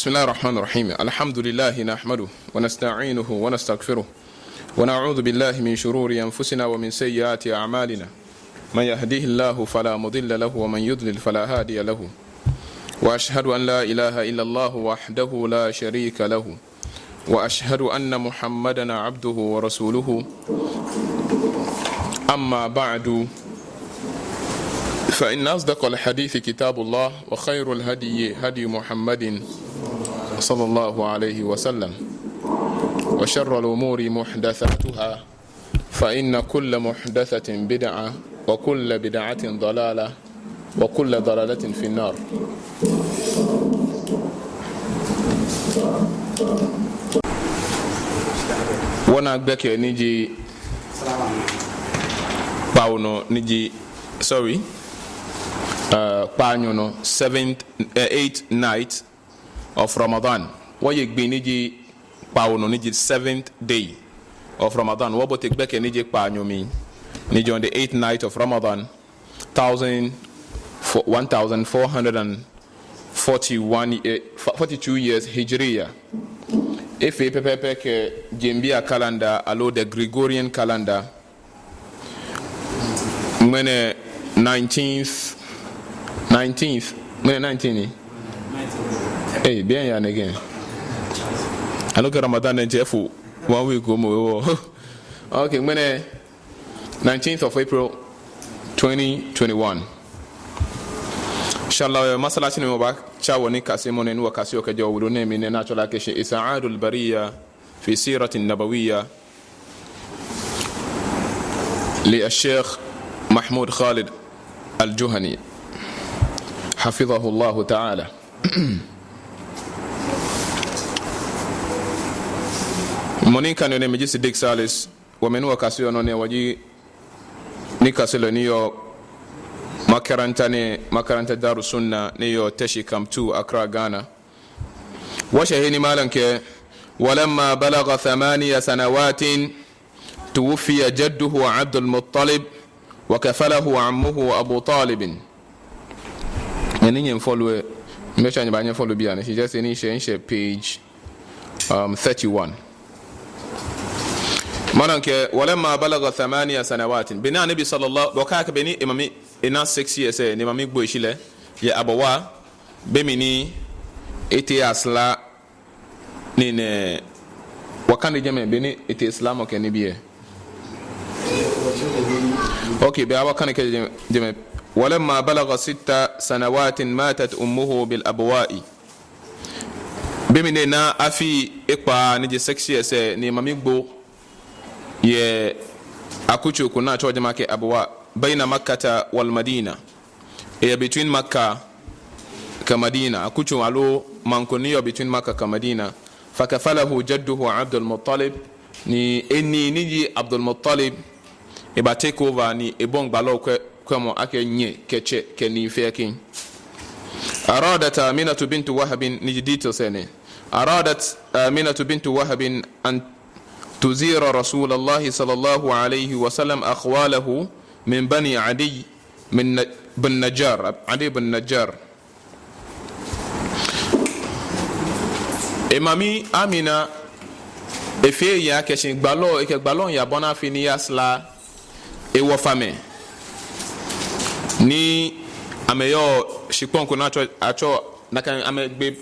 بسم الله الرحمن الرحيم. الحمد لله نحمده ونستعينه ونستغفره ونعوذ بالله من شرور أنفسنا ومن سيئات أعمالنا. من يهديه الله فلا مضل له ومن يضلل فلا هادي له. وأشهد أن لا إله إلا الله وحده لا شريك له وأشهد أن محمدا عبده ورسوله. أما بعد فإن أصدق الحديث كتاب الله وخير الهدي هدي محمد صلى الله عليه وسلم وشر الأمور محدثاتها فإن كل محدثة بدعة وكل بدعة ضلالة وكل ضلالة في النار. وانا بك نيجي باونو نيجي sorry panyono 8th night of Ramadan. What you be niji pauno niji 7th day of Ramadan. What botek beke niji panyo mi niji on the 8th night of Ramadan 1442 years Hijriya. If we pepe Jambia calendar alo the Gregorian calendar mene 19th mene 19 hey bien ya again I look at Ramadan and Jeff 1 week go okay mene 19th of April 2021 inshallah masala chini mo ba chawo ni kasimo ne nuwa kasio ke jawo ne mi ne natural ke isaadul bariya fi sirati nabawiyya li الشيخ محمود خالد الجهني حفظه الله تعالى. Monika ne mejisi Dick Salis wamenua kasio ne waji nikaselo niyo makaranta Darus Sunna niyo Teshi Camp 2 Accra Ghana. وشهيني مالك ولما بلغ 8 سنوات توفي جده عبد المطلب وكفله عمه أبو طالب. يعني follow مشان يبغى follow بيانه. She just initiate page 31. مالك ولما بلغ 8 سنوات بنا النبي صلى الله وكاك بني إمامي إنا 6 years إمامي بويشله يا أبوا بمني إتي أصلا نين وكان الجمع بني إتي إسلام وكنبيه. أوكي بأوا كان كجمع ولما بلغ 6 سنوات ماتت أمه بالأبواء بمننا أفي إقبا نجي 6 years نيمامي بو ye akuchu kuna choja make abwa baina makkah wal madina between makkah ka madina akuchu alo mankoniyo between makkah ka madina fakafalahu jadduhu abdul muttalib ni niji abdul muttalib ba take over ni ebon gbalo kwemo ake nye keche keni fekin aradat aminatu bint wahab niji dito sene aradat aminatu bint wahab an تزير رسول الله صلى الله عليه وسلم أخواله من بني عدي بن نجار عدي بن نجار. إمامي أمينة إفيا كشين بالون يا بنا في نياسلا إوفامي ni ameyo shikon kuna acho naka ame be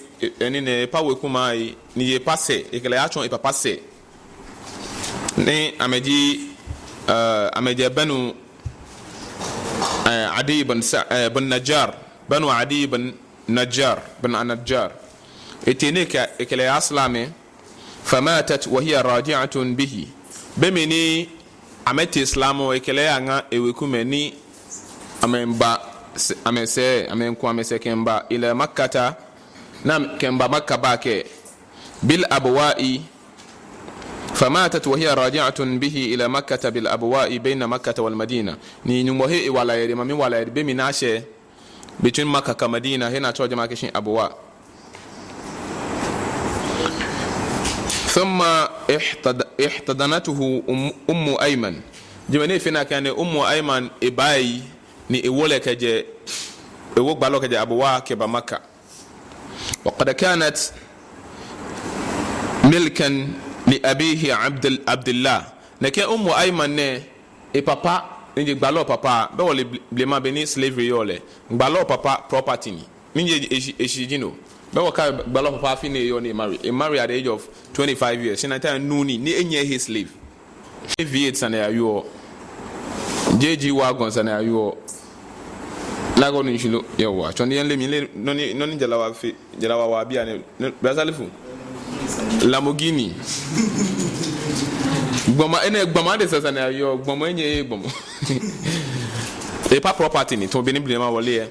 nini pawe kumai ni ye passe ekele acho ipa passe ni ameji banu Adi bin Najjar banu Adi bin Najjar bin Najjar etinika ikele aslame famatat wa hiya raji'atun bihi bemini ameti islamo ikele anga ewekumeni amese kemba ila makkata nam kemba makka bake bil abwa'i فماتت وهي راجعة به إلى مكة بالأبواء بين مكة والمدينة ni nyumohe wala yeri mami wala yeri be minashe between Makkah ka Madina hena choja makishin abwa ثم احتضنته أم أيمن jimene fina kane ummu Ayman ibai ni iwole kaje iwok balo kaje abwa ke ba Makkah وقد كانت milkan li abihi abdullah neke ayman ne e papa ni gbalo papa be wole blema beni slavery yole gbalo papa property ni ejino be waka gbalo papa fi ne yo ne marry at the age of 25 years in time nuni ni enye his slave V8 sana ayo JG wagon sana ayo lago ni shilo yawa choni yan le mi le noni jalawa wa bia ne brazalifu Lamborghini gboma de sasa na ayo gboma enye gboma e pa property ni to be ni blema wole e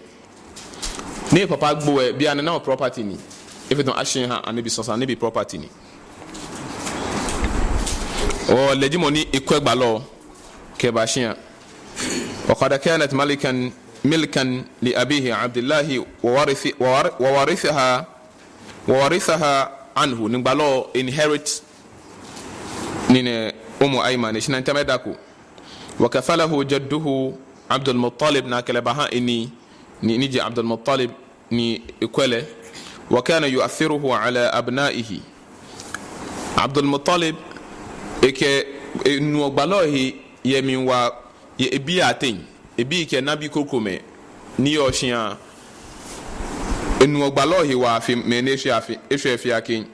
ni papa gbo e bia na property ni if it don't ashin ha and be sosa ni be property ni o legimoni ikwegba lo ke bashian wa qad kanat milkan li abihi abdullah warithaha anhu ningbalo inherit nine ayman shina ntamedako wa kafalahu jadduhu abdul muttalib na kalabaha ni abdul muttalib ni ikwele wa kana yu'athiruhu ala abnaihi abdul muttalib eke nu gbalohi yeminwa ye ebi atin ebi ke nabi kokome ni oshia enu gbalohi wa fi meneshi afi efi akin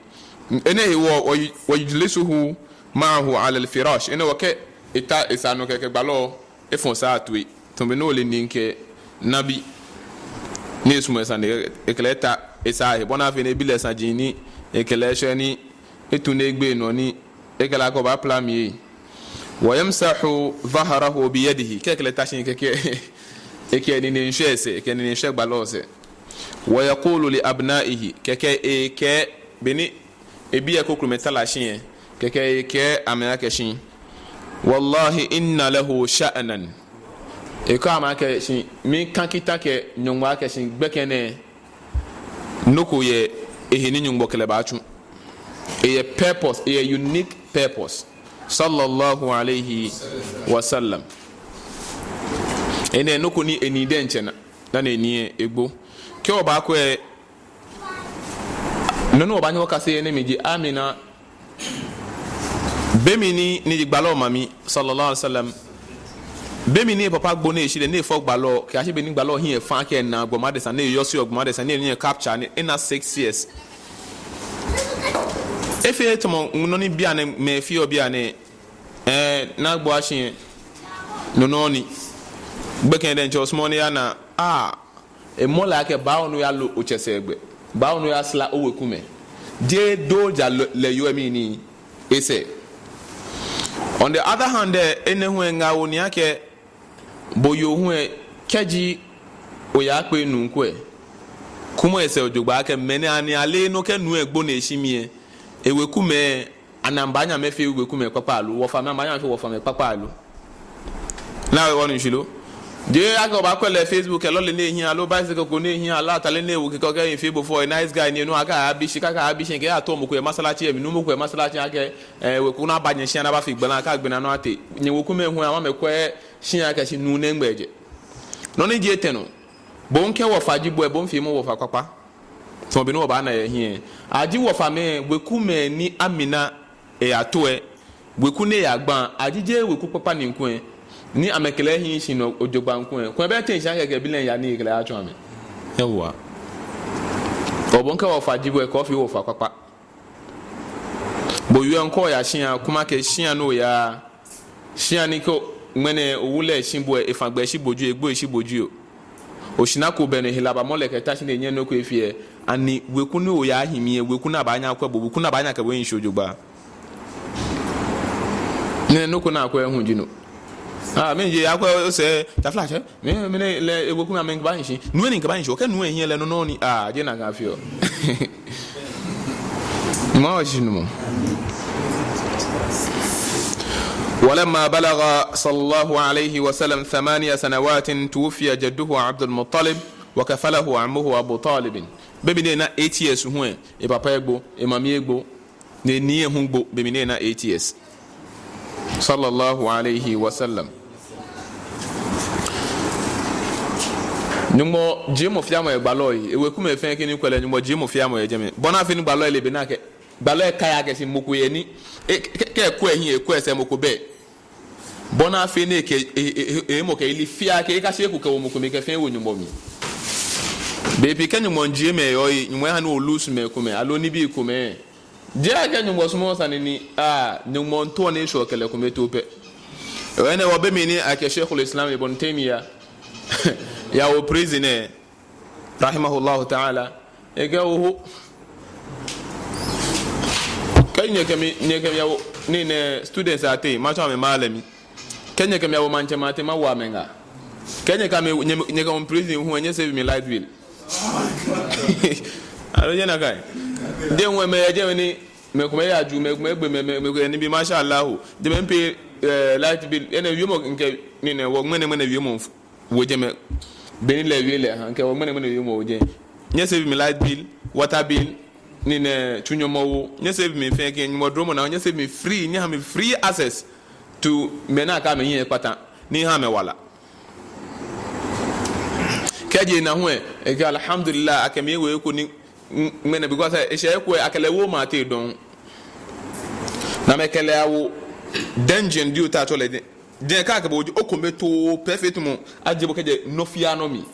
ene he wo yujlisuhu ma'ahu ala al-firash ene wake ita isano ke gbalo efonsa atwe tombe no le ninke nabi ni sumo sane ekleta isa he bona fi ne bile sanjini ekele ni etune gbe no ni ekela ko ba plami wa yamsahu dhahrahu bi yadihi kekele tashin keke ni nshese ke ni nshek balose wa yaqulu li abnaihi keke beni ebi akokru metala shin keke amena keshin wallahi inna lahu sha'nan eko amaka shin mi kankita ke nyongwa keshin gbekene noko ye ehini nyongbo kele baachu a purpose, a unique purpose. Sallallahu alayhi wa sallam. Ene no kuni eni denchena na eni egbo. Ke oba ko e no oba nyo kase ene meji amina bemini ni gbalo mami sallallahu alayhi wa sallam. Bemini papa gbo na ehire na efo gbalo ke ahebe ni gbalo hin e fan ke na gbo madesa na yosi ogbo madesa na eni capture ni ina 6 years. Efe tomo noni biane me fio biane na gbo ashin nononi gbeken den cho smoni ya na e mola ke bawo no ya lo ochese egbe bawo no ya sla owekume je doja le yomi ni ese. On the other hand ene hu nga woni ake boyo hu keji oya pe nu nko e kumo ese ojogba ake mene ani ale no ke nu egbo na eshimie ewekume anambanya mefe ewekume papalu wofa mambanya fe wofa me papalu na wonu nshilo je aka ba kwele Facebook e lo le ne hin alo bicycle ko ne hin ala tale ne ewu kiko ke fi before a nice guy ni no aka abishi kaka abishi ke ato mo ko e masalachi e mi no mo ko e masalachi ake eweku na banye shi na ba fi gbana aka gbena no ate ni wekume hu ama me ko shi aka shi nu ne ngbeje no ne je teno bon ke wofa jibo e bon fi mo wofa papa so bi no ba na ye hin aji wofa me wekume ni amina e atoe weku ne ya gban ajije weku papa ni nku e ni amekele hin shi no ojogba nku e ko be ten shan gege bilen ya ni ikele acho ame ewa obon ka wofa jibo e ko fi wofa papa bo yu enko ya shian kuma ke shian no ya shian ni ko mene owule shinbo e fagbe shi boju egbo shi boju oshina ko bene hilaba moleke tashi ne nyen no ko efie ani weku no ya ahimie weku na banya kwa bo weku na banya ka bo yin shojogba ne no ko na kwa ehun jino menje akwa se ta flash me le weku na men ba yin shi nu ni ka ba yin shi o ke nu ehin le no ni je na ga fio ma shinu mo ولما بلغ صلى الله عليه وسلم 8 سنوات توفي جده عبد المطلب وكفله عمه أبو طالب بمنينا 8 years هو e papa egbo e mami egbo ne ni ehun gbo bemina 8 years صلى الله عليه وسلم nyumo jimo fiamo e gbaloyi e weku me fen kini kwele nyumo jimo fiamo e jeme bona fi ni gbaloyi le benake balo kaya ke si moko ye ni ke ko ehin e ko ese moko be bona fe ne ke mo ke ili fia ke ka se ku ke moko me ke fe wo nyumbo mi be pi ke nyumbo njie me yo nyumbo ha no lose me ku me alo ni bi ku me je aka nyumbo so mo sanini nyumbo nto ne sho kele ku me to pe ene wo be mi ni ake Sheikhul Islam Ibn Taymiyyah ya o prisoner rahimahullah ta'ala ege wo kanye kemi ya ni ne students ate ma cha me malami kanye kemi ya wo manche mate ma wa menga kanye kame nye ka prison hu anye save me light bill alo jena kai de wo me je ni me kuma ya ju me kuma egbe me ni bi masha Allah de me pay light bill ene wiemo nke ni ne wo mene wiemo wo je me beni le wiele ha nke wo mene wiemo wo je nye save me light bill water bill ni ne tunyomo nye save me fe ke nyimo dromo na nye save me free nye ha me free access to mena ka me yin pata ni ha me wala kaje na ho e ga alhamdulillah akame we ko ni mena because e she ko akale wo ma te don na me kele awo dungeon di uta to le de ka ka bo o ko meto perfect mo aje bo kaje no fiano mi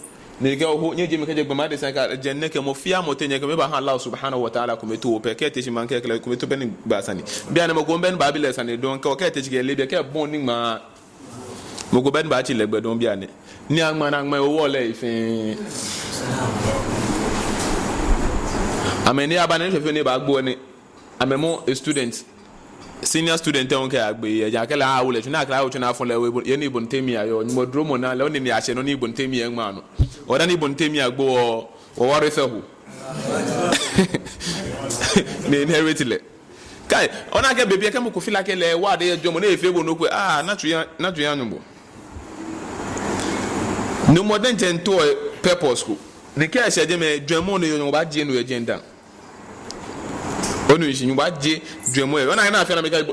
ne ga ho nye je me kaje gbama de san ka jenne ke mo fia mo te nye ke me ba Allah subhanahu wa ta'ala ko meto pe ke te shi man ke kele ko meto ben ba sani bia na mo go ben ba bi le sani don ka te shi le bia ke bon ni ma mo go ben ba ti le gbe don bia ne ni agma na agma owo le ifin ameni abane fefe ne ba gbo ni amemo a student senior student on ke agbe ya kala ha wole tuna kala tuna fon le ye ni Ibn Taymiyyah yo ni modromo na le oni ni ache no ni Ibn Taymiyyah ngma no o da ni Ibn Taymiyyah gbo o warithahu ni inherit le kai ona ke bebia ke mo ko fila ke le wa de jomo na efe bo no ko na tu ya nyumbo no modern tento purpose ko ne ke ase je me dwemo no yo ba je no agenda onu shi nyumba je dwemo e ona na afia na meka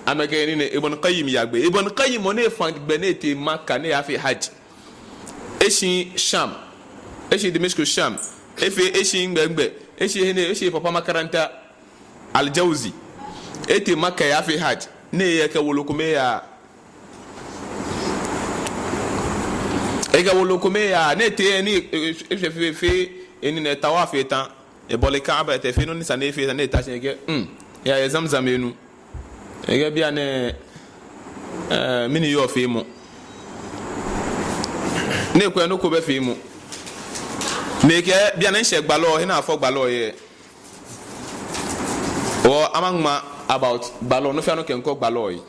ameka ni ne Ibn Qayyim ya gbe Ibn Qayyim mo ne fan gbe ne te Makkah ne afi hajj eshi Sham eshi Damascus Sham eshi ngbe eshi papa makaranta Al-Jawzi ete Makkah ya afi hajj ne ye ka wolukume ya ega wolukume ya ne te ni fe eni ne tawaf etan e bole Kaaba te fe no ni sanefe ne ta cheke ya Zamzam enu ega bia ne mini yo fe mu ne ko no ko be fe mu ne ke bia ne she gbalo he na afọ gbalo ye o amangma about gbalo no fe no ken ko gbalo yi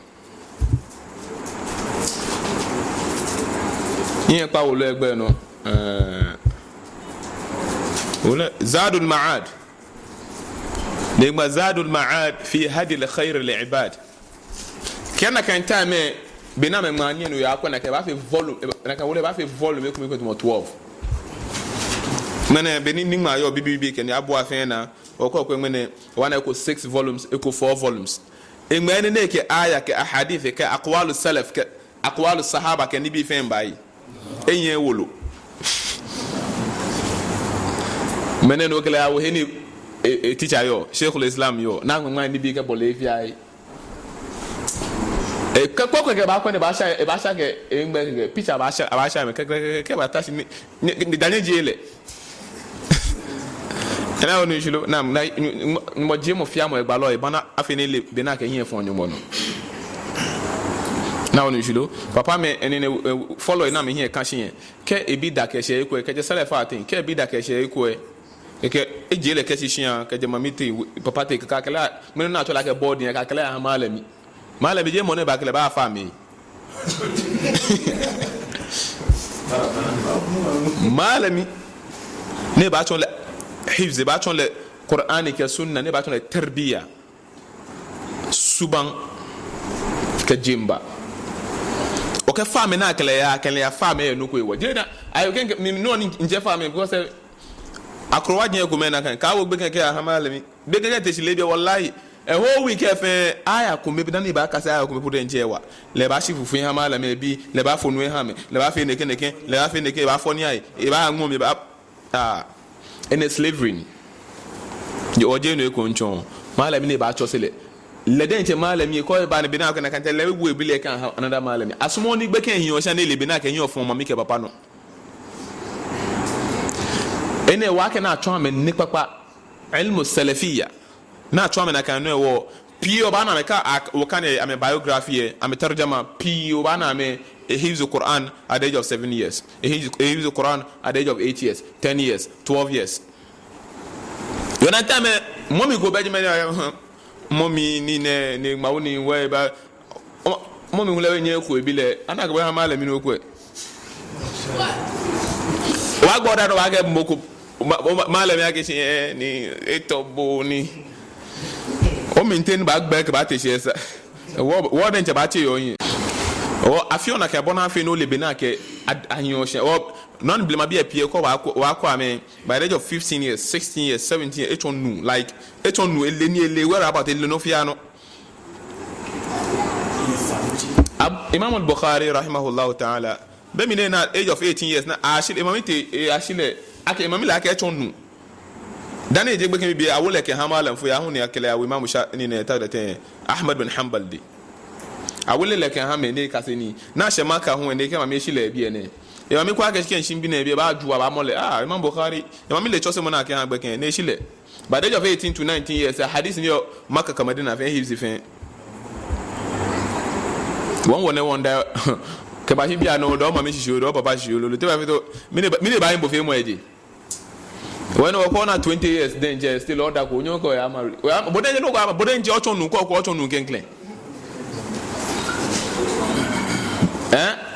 yin pa wo lo egbe no ولا زاد المعاد لما زاد المعاد في هدي الخير للعباد كان تامه بينما ماني نو ياكو na ka في volume na ka wole ba في volume ko ko 12 mene benin ni ma yo bibi ken ya bo afen na o ko mene wana ko 6 volumes ko 4 volumes e ngene ne ke aya ke ahadith ke aqwalu salaf ke aqwalu sahaba ke ni bi fen bayi enye wolo mene no kala wo heni teacher yo Sheikhul Islam yo na ngma ni bi ke bolivia ka ko ke ba ko ne ba sha ke ngbe ke picture ba sha me ke ba tashi ni danye jele na onu jilo na mo je mo fia mo egba lo e bana afeni le be na ke yin fon nyumo no na onu jilo papa me eni ne follow na me hin ka hye ke ebi da ke hye ko ke je sele fa atin ke ebi da ke hye ko ke ejele ke hye ke je mamiti papa te ka kala me na to la ke board ya ka kala ha malami je mo ne ba kala ba fa mi malami ne ba to le hifz ba to le qur'ani ke sunna ne ba to le tarbiya suban ke jimba o ke fa me na kala ya fa me no ko e wajena ayo ken mi no ni nje fa me because akrowa je ko me na kan ka wo gbe ke ha malami be ke te sile bi wallahi a whole week efe aya ko me bi dan ba kasa aya ko me pude nje wa le ba shifufu ha malami bi le ba fonu ha me le ba fe neke le ba fe neke ba foni ai e ba ngom me ba in slavery ni oje no ko nchon malami ne ba chosele leden che malami ko ba ne bina ko na kan tele we bi le kan another malami asmo ni gbe kan hin o sha ne le bina kan hin o fon mami ke papa no ene wa ke na atwa me ni papa ilmu salafiyya na atwa me na kan no wo pio bana me ka wo kan am biography am tarjama pio bana me hifz Quran at the age of 7 years hifz Quran at the age of 8 years 10 years 12 years yona tame mommy go beji me mommy ni ne mauni we ba mommy hule nye ku ebile ana ga ha mala mi no ku wa gboda do wa ga moko mala mi ake se ni etobo ni o maintain back ba te se wo den che ba che yo yin o afiona ke bona afi no le bena ke anyo she o non blema bi apie ko wa ko ame by the age of 15 years 16 years 17 years eton nu like eton nu ele where about ele no fiano Imam al-Bukhari rahimahullah ta'ala be mi na age of 18 years na ashile imam te ashile ake imam la ke eton nu dan eje gbe ke bi awole ke hamala fu ya hu ne akele ya imam sha ni ne ta da te Ahmad bin Hanbal di awole le ke ha me ne kaseni na shema ka hu ne ke ma me shile bi ene imam ko ake ken shimbi na bi ba juwa ba mole Imam Bukhari imam le chose mo na ke ha gbe ken ne shile by the age of 18 to 19 years hadith ni Makkah ka Madina fe hifzi fe won wonder ke ba shi bia no do ma me shi do papa shi lo te ba fe to mi ne ba yin bo fe mo eje when we ko na 20 years then je still order ko nyon ko ya marry boden no ko boden je ochon nu ko ochon nu kenklen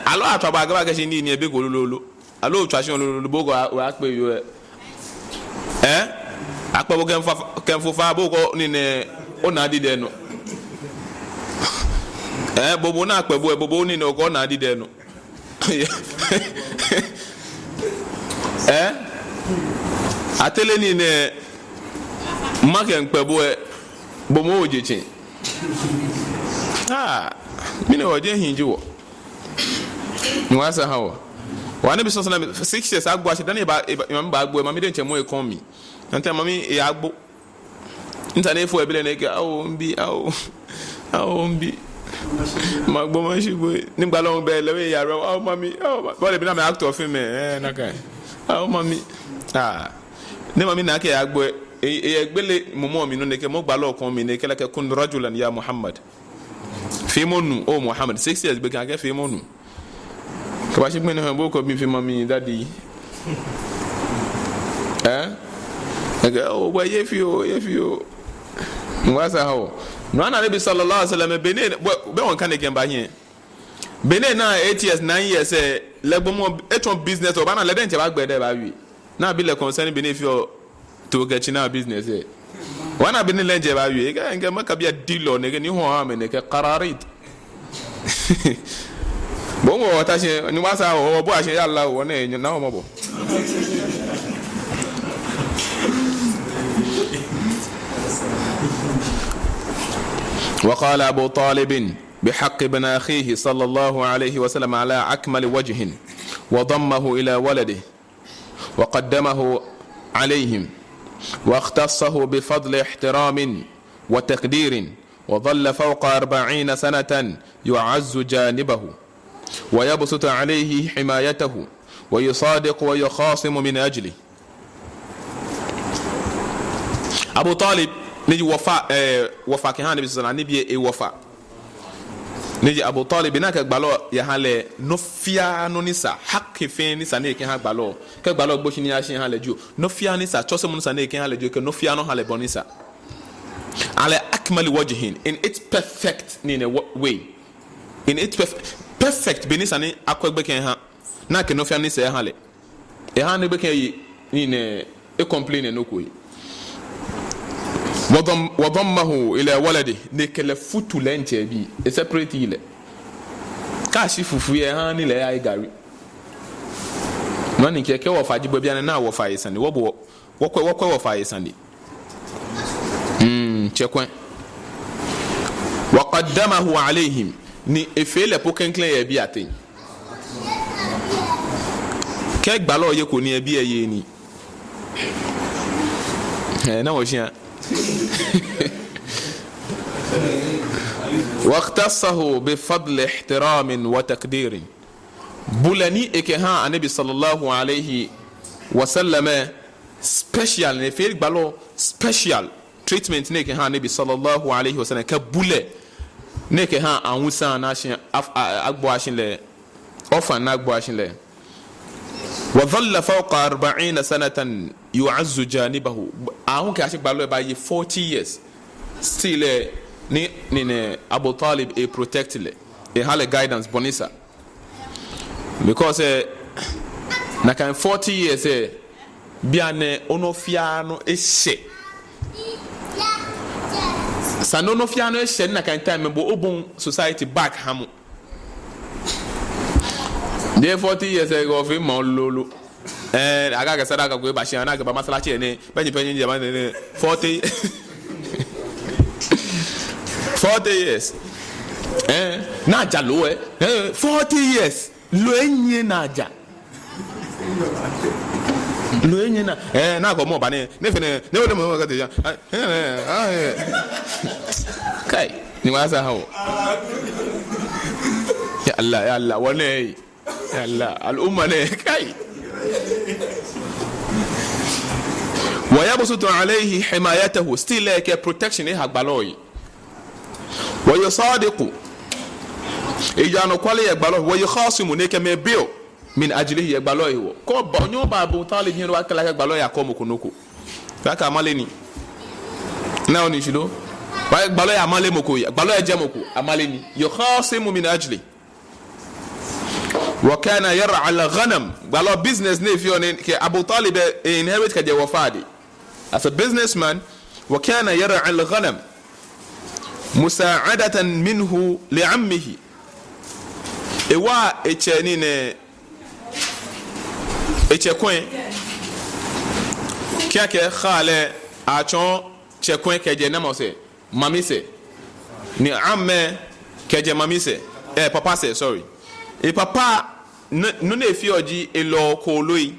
alo atwa ba ga se ni ebe go lolo alo twation lolo bogo wa pe yo akpa bo ken fa bogo ni ne ona di de no bobo na akpa bobo ni no ko na di de no atele ni ne maken pe bo mo ojechi mine oje hinji wo nwasa hawo wana bi sosana 6 years agbo ase dan imam ba agbo mami de nchemo economy nta mami e agbo nta na efo ebele na ke mbi magbo ma shibo nigba lo be lewe ya ro mami bo le bi na me actor film na kai mami ne mami na ke agbo egbele momo mi no ne ke mo gba lo kon mi ne ke la ke kun rajulan ya Muhammad fi monu Muhammad 6 years be kan ke fi monu ko ba shi gbe ne han bo ko mi fi mami daddy wa yefi o mwasa hawo no ana nabi sallallahu alaihi wasallam bene be won kan again ba yen bene na 8 years 9 years legbo mo eton business o ba na leden che ba gbede ba wi na bi le concern bene fi o to get na business wana bene lenje ba wi ga nge maka bia deal ne ni ho ha me ne ke qararit bo mo ta se ni wasa o bo a se ya Allah o ne na o mo bo وقال أبو طالب بحق ابن أخيه صلى الله عليه وسلم على أكمل وجه وضمه إلى ولده وقدمه عليهم واختصه بفضل احترام وتقدير وظل فوق 40 سنة يعز جانبه ويبسط عليه حمايته ويصادق ويخاصم من أجله. أبو طالب نجي وفا كهان النبي صلى الله عليه وسلم نبي وفا نجي ابو طالب ناك غبالو يهاله نوفيا نونيسا حق فين نيسا نيك ها غبالو كغبالو بوشي نيا شي هاله جو نوفيا نيسا تشوسو نيسا نيك هاله جو كنوفيا نو هاله بونيسا على اكمل وجه in its perfect way in its perfect benisa ni akwegbe ken ha na ke nofia nisa ya hale e ha ne be ken yi ni ne e complain no ko yi وضمه الى ولده نكله futu lenche bi e separate ile ka shi fufu ye han ni le ya igari mani keke wo faji bo bia na wo fa yesani wo bo wo fa yesani chekwen وقدمه عليهم ni efele pokenkle ye bi atin ke gbalo ye ko ni e bi eye ni na wo sha واختصه بفضل احترام وتقدير بولاني إكها النبي صلى الله عليه وسلم special نفير بالو special treatment نكها النبي صلى الله عليه وسلم كبولة نكها أنوسا ناشين أكبواشين له أوفن أكبواشين له وظل فوق 40 سنة يعز جانبه أهون كاشك بالو باي 40 years still ni Abu Talib a protect le a hale guidance bonisa because na kan 40 years bia ne onofia no ehye sano onofia no ehye na kan time bo obon society back hamu de 40 years ago fi mo lolo aga ga sadaka go ba shi ana ga ba masala che ne banyi jama ne 40 years naja lo 40 years lo enye naja lo enye na ko mo ba ne fene ne wo mo ga te ja kai ni wa sa hawo ya Allah wane ya Allah al umma ne kai wa yabsutu alayhi himayatahu still like protection hagbaloyi ويصادق إجانو كله يقبله ويخاصم نكمة بيو من أجله يقبله كو بنيو بابو طالب هنا وكلا يقبله يقوم كنوكو فك أمالني ناوني شلو ويقبله يعمل مكو يقبله يجمعكو أمالني يخاصم من أجله وكان يرعى الغنم قالوا business نفيون كأبو طالب inherit كجوافادي as a businessman وكان يرعى الغنم مساعدة منه لعمه إوا إتشانين إتشكوين كياك خالة أتشون تشكوين كجي نموسي ماميسي ni amme keje mamise papa say sorry papa no na efi oji elo koloi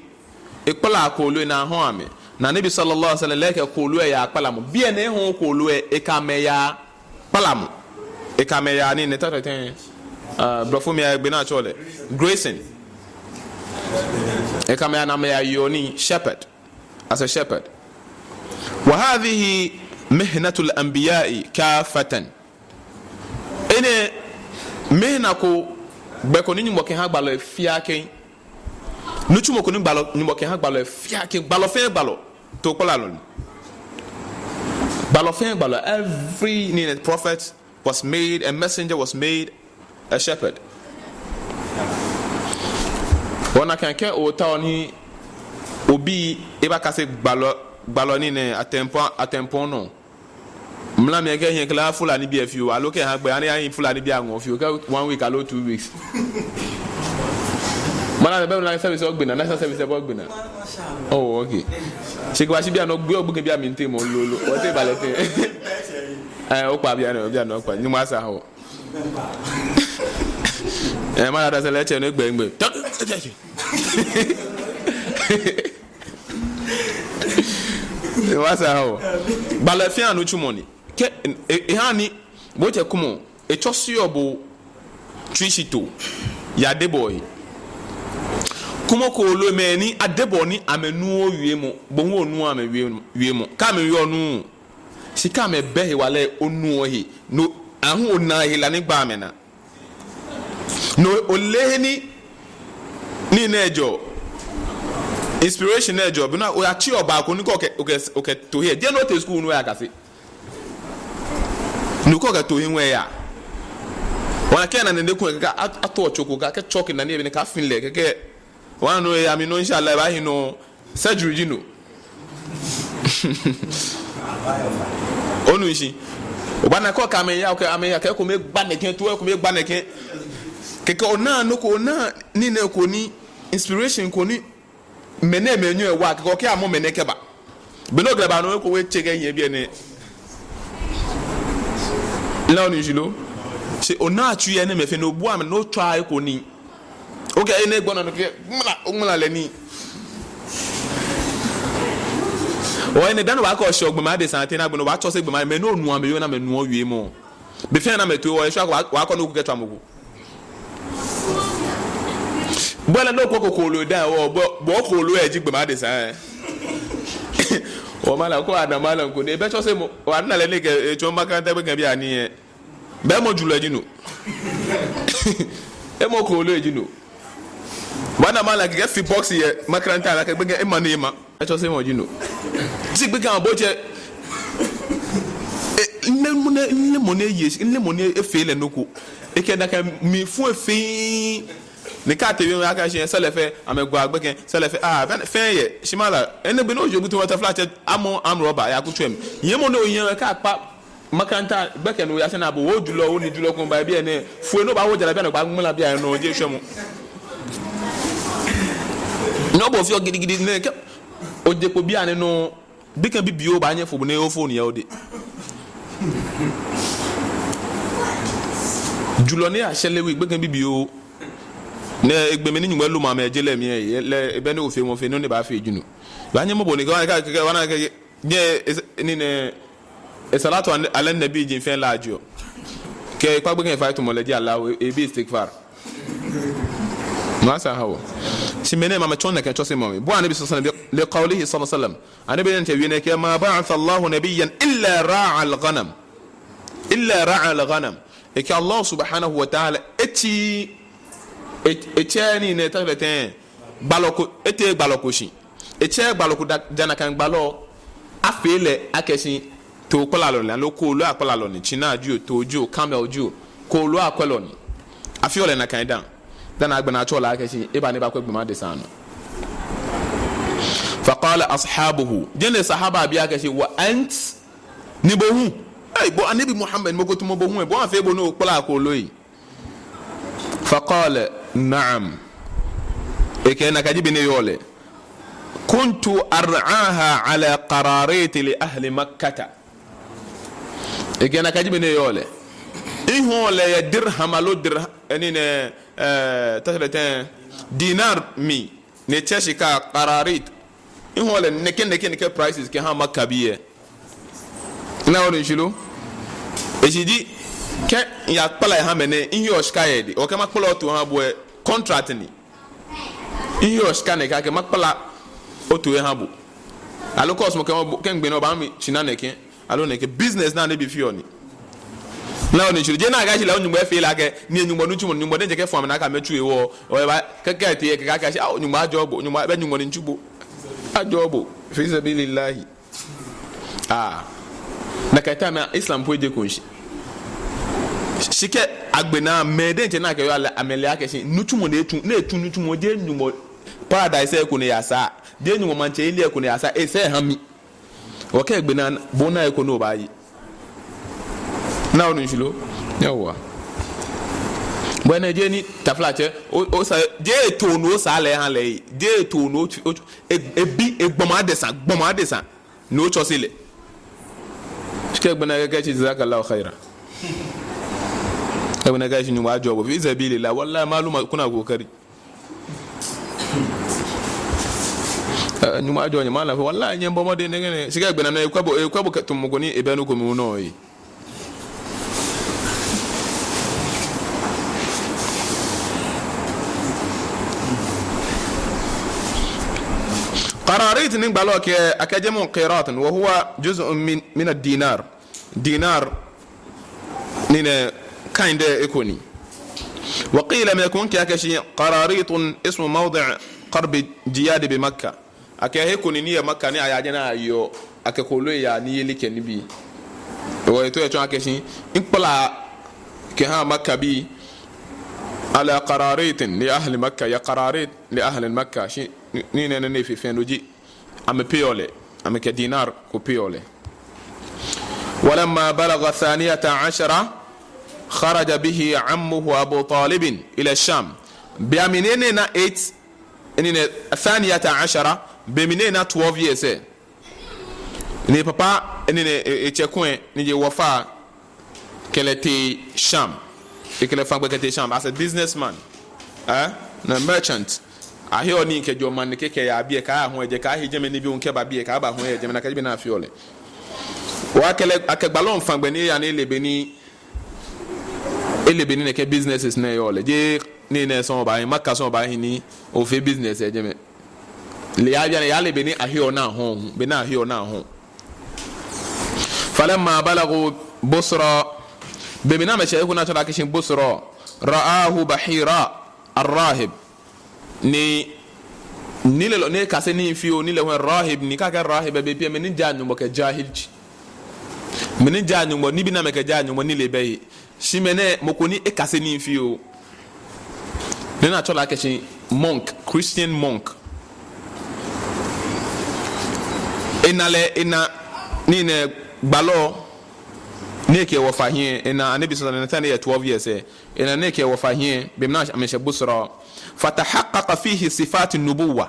ekpala koloi na ho ame na nabi sallallahu alaihi wasallam leke koloi ya akpala mo bia na ho koloi ekameya palamu ekameya ni neta ten brofumi agbe na chole grayson ekameya na meya yoni shepherd as a shepherd wa hadhihi mihnatul anbiya'i kafatan ene mihna ko beko ni nyimo ke ha gbalo fiake nuchumo ko ni gbalo nyimo ke ha gbalo fiake gbalo fe gbalo to kola lo gbalo fe gbalo every prophet was made, a messenger was made a shepherd. Wana kanke o ta oni obi eba kase gbalo ni ne atempon no mla me ke yen kla fulani bi afiu aloke ha gbe ani ayin fulani bi anwo afiu ka 1 week alo 2 weeks mana be na service ogbina national service ogbina oh okay se ko wa si bi ano gbe ogbin bi ami nte mo lolo o te balete o pa bi ano pa ni mo asa ho mana da se leche no gbe wasa ho balafia anu chumoni ke ehani boche kumo echosi obo trishito ya deboy kumo ko lo meni adebo ni amenu owiemo bohu onu amewiemo ka me yonu sika me behe wale onu ohi no ahu onahi la ni gba amena no olehni ni nejo inspiration na job na o achi oba ko ni ko okay to here dey no te school no ya kase ni ko ga to hin we ya wona ke na ne ku ka ato choko ka ke choki na ne bi ka fin le ke wona no ya mi no inshallah ba hin no surgery jino onu ishi o ba na ko ka me ya o ka me ya ke ko me gba ne ken to ko me gba ne ken ke ona no ko na ni ne ko ni inspiration ko ni mene menyu e wa ko ke amo mene keba be no graba no ko we chege yen bi ene la oni jilo se ona atu ye ne me fe no bu am no try ko ni okay ene gbona no ke mla le ni o ene dan wa ka shog ma de sante na gbono wa cho se gbema me no nu am na me nu wie mo be fe na me to o sho wa ko no ku ketwa mo bola no ko lo da o bo ko lo e ji gbema de san o mala ko ana mala ko ne be cho se mo wa na le ne ke cho makanta be kan bi ani e be mo julo ji no e mo ko lo e ji no wana mala ke fi box ye makranta la ke be e manu ma e cho se mo ji no ti gbe kan bo che le money yes le money e fe le noko e ke na ka mi fu e fe ni ka te wi aka she sele fe amegwa agbe ken sele fe fe ye shimala ene be no jogu to water flat am roba ya ku twem ye mo no yen ka pa makranta gbe ken no ya se na bo wo julo wo ni julo kun ba bi ene fu no ba wo jara bi na gba mula bi no je hwemu no bo fi ogidi ne ke o je ko bi ane no bi kan bi bio ba anye fo ne o phone ya o de julo ne a shele wi gbe kan bi bio ne egbe me ni nyuma lu ma me jele mi le ebe ne o fe mo fe no ne ba fe junu ba anye mo bo ne ka wana ka nye ni ne salatu ala nabi jin fe la ajo ke pa gbe kan fa to mo le di allah e bi istighfar ma sa hawo si mene ma chon na kan chose mo bo anabi sallallahu alaihi wasallam li qawlihi sallallahu alaihi wasallam anabi ne te wiene ke ma ba'atha allah nabiyyan illa ra'a al-ghanam e ke allah subhanahu wa ta'ala eti ni ne ta leten baloko ete baloko shi eche baloko dana kan balo afele akesin to kolalo la lo ko lo akolalo ni china ju to ju camel ju ko lo akolalo ni afiole na kan dan dana agbana chola akesin e ba ne ba ko gbema de sanu faqala ashabuhu jene sahaba bi akesin wa ant ni bohu ay bo anabi muhammad mo ko tumo bohu bo afi bo no kola ko lo yi faqala na'am e ke na kajibi ne yole kuntu ar'aha ala qararati li ahli makkah e ke na kajibi ne yole iho le ya dirham alo dirham ne tahlatan dinar mi ne cheshika qararit iho le ne ke prices ke ha makkah biye na woni shilo e jidi ke ya pala ha mene in yo skayedi o ke makpala to ha bo contract ni in yo skane ka ke makpala o to ha bo alo course mo ke ngbe no ba mi china ne ke alo ne ke business na ne bi fi oni na oni churu je na ga chi la onyumbo e fi la ke ni enyumbo nu chumo nyumbo de je ke fo na ka mechu ewo o ba ke te ke ka chi onyumbo ajobo onyumbo be nyumbo ni chubo ajobo fi sabilillah na kaita ma islam po je kunshi shike agbena mede nche na ke yo amele akeshi nutumo na etu nutumo de nyumo paradise e ko ne yasa de nyumo manche ile e ko ne yasa e se hami o ke agbena bona e ko no ba yi na onu shilo yawa bwana je ni taflache o sa je to no sa le han le je to no ebi egboma desa no chosile shike bana ga ci jazakallahu khaira abuna ga shi nyuma jobo fi sabilillah wallahi maluma kuna kokari nyuma jobo nyama fa wallahi nyembo mo de ngene shike bana na kwabo tumugoni ebanu ko mi no yi قراريت نقبلوك أكجمع قيراط وهو جزء من الدينار دينار نين كايند إكوني وقيل ما يكون كأكشي قراريط اسم موضع قرب جياد بمكة أكهيكوني نية مكة نية عجنا أيو أكقولوا يا نية لك نبي ويتوه شو أكشي إنقبلا كها مكة بي على قراريط لأهل مكة يا قراريط لأهل مكة شيء نين في فينوجي أم بيولي أم كدينار كبيولي ولما بلغ 12 خرج به عمه أبو طالب إلى الشام بأمنينا 8 12 بأمنينا 12 years ni papa ni echekwen ni wafa kelete Sham ikele fa gbekete Sham as a businessman na merchant ahe oni ke jo man ke ya bie ka ho eje ka he jeme ni bi unke ba bie ka ba ho eje me na ka bi na afiole wa kele akegbalon fangbeni ya ni lebeni elebeni ne ke businesses na yo le je ni ne so ba maka so ba ni o fe business eje me le ya lebeni ahe ona ho be na ahe ona ho falamma balagu busra bemina me sheikhu na tara kishin busra ra'ahu bahira arrahib ni le ne kase ni fio ni le ho rahib ni ka rahib be pie me ni janyu mo ke jahilji me ni janyu mo ni bi na me ke janyu mo ni le be shimene mo ko ni e kase ni fio ne na tara kishin monk Christian monk ina ni ne gbalo neke wo fahie ina anabi sallallahu alaihi wasallam 12 years ina neke wo fahie bimna amesha busra fatahaqqaqa fihi sifat an-nubuwah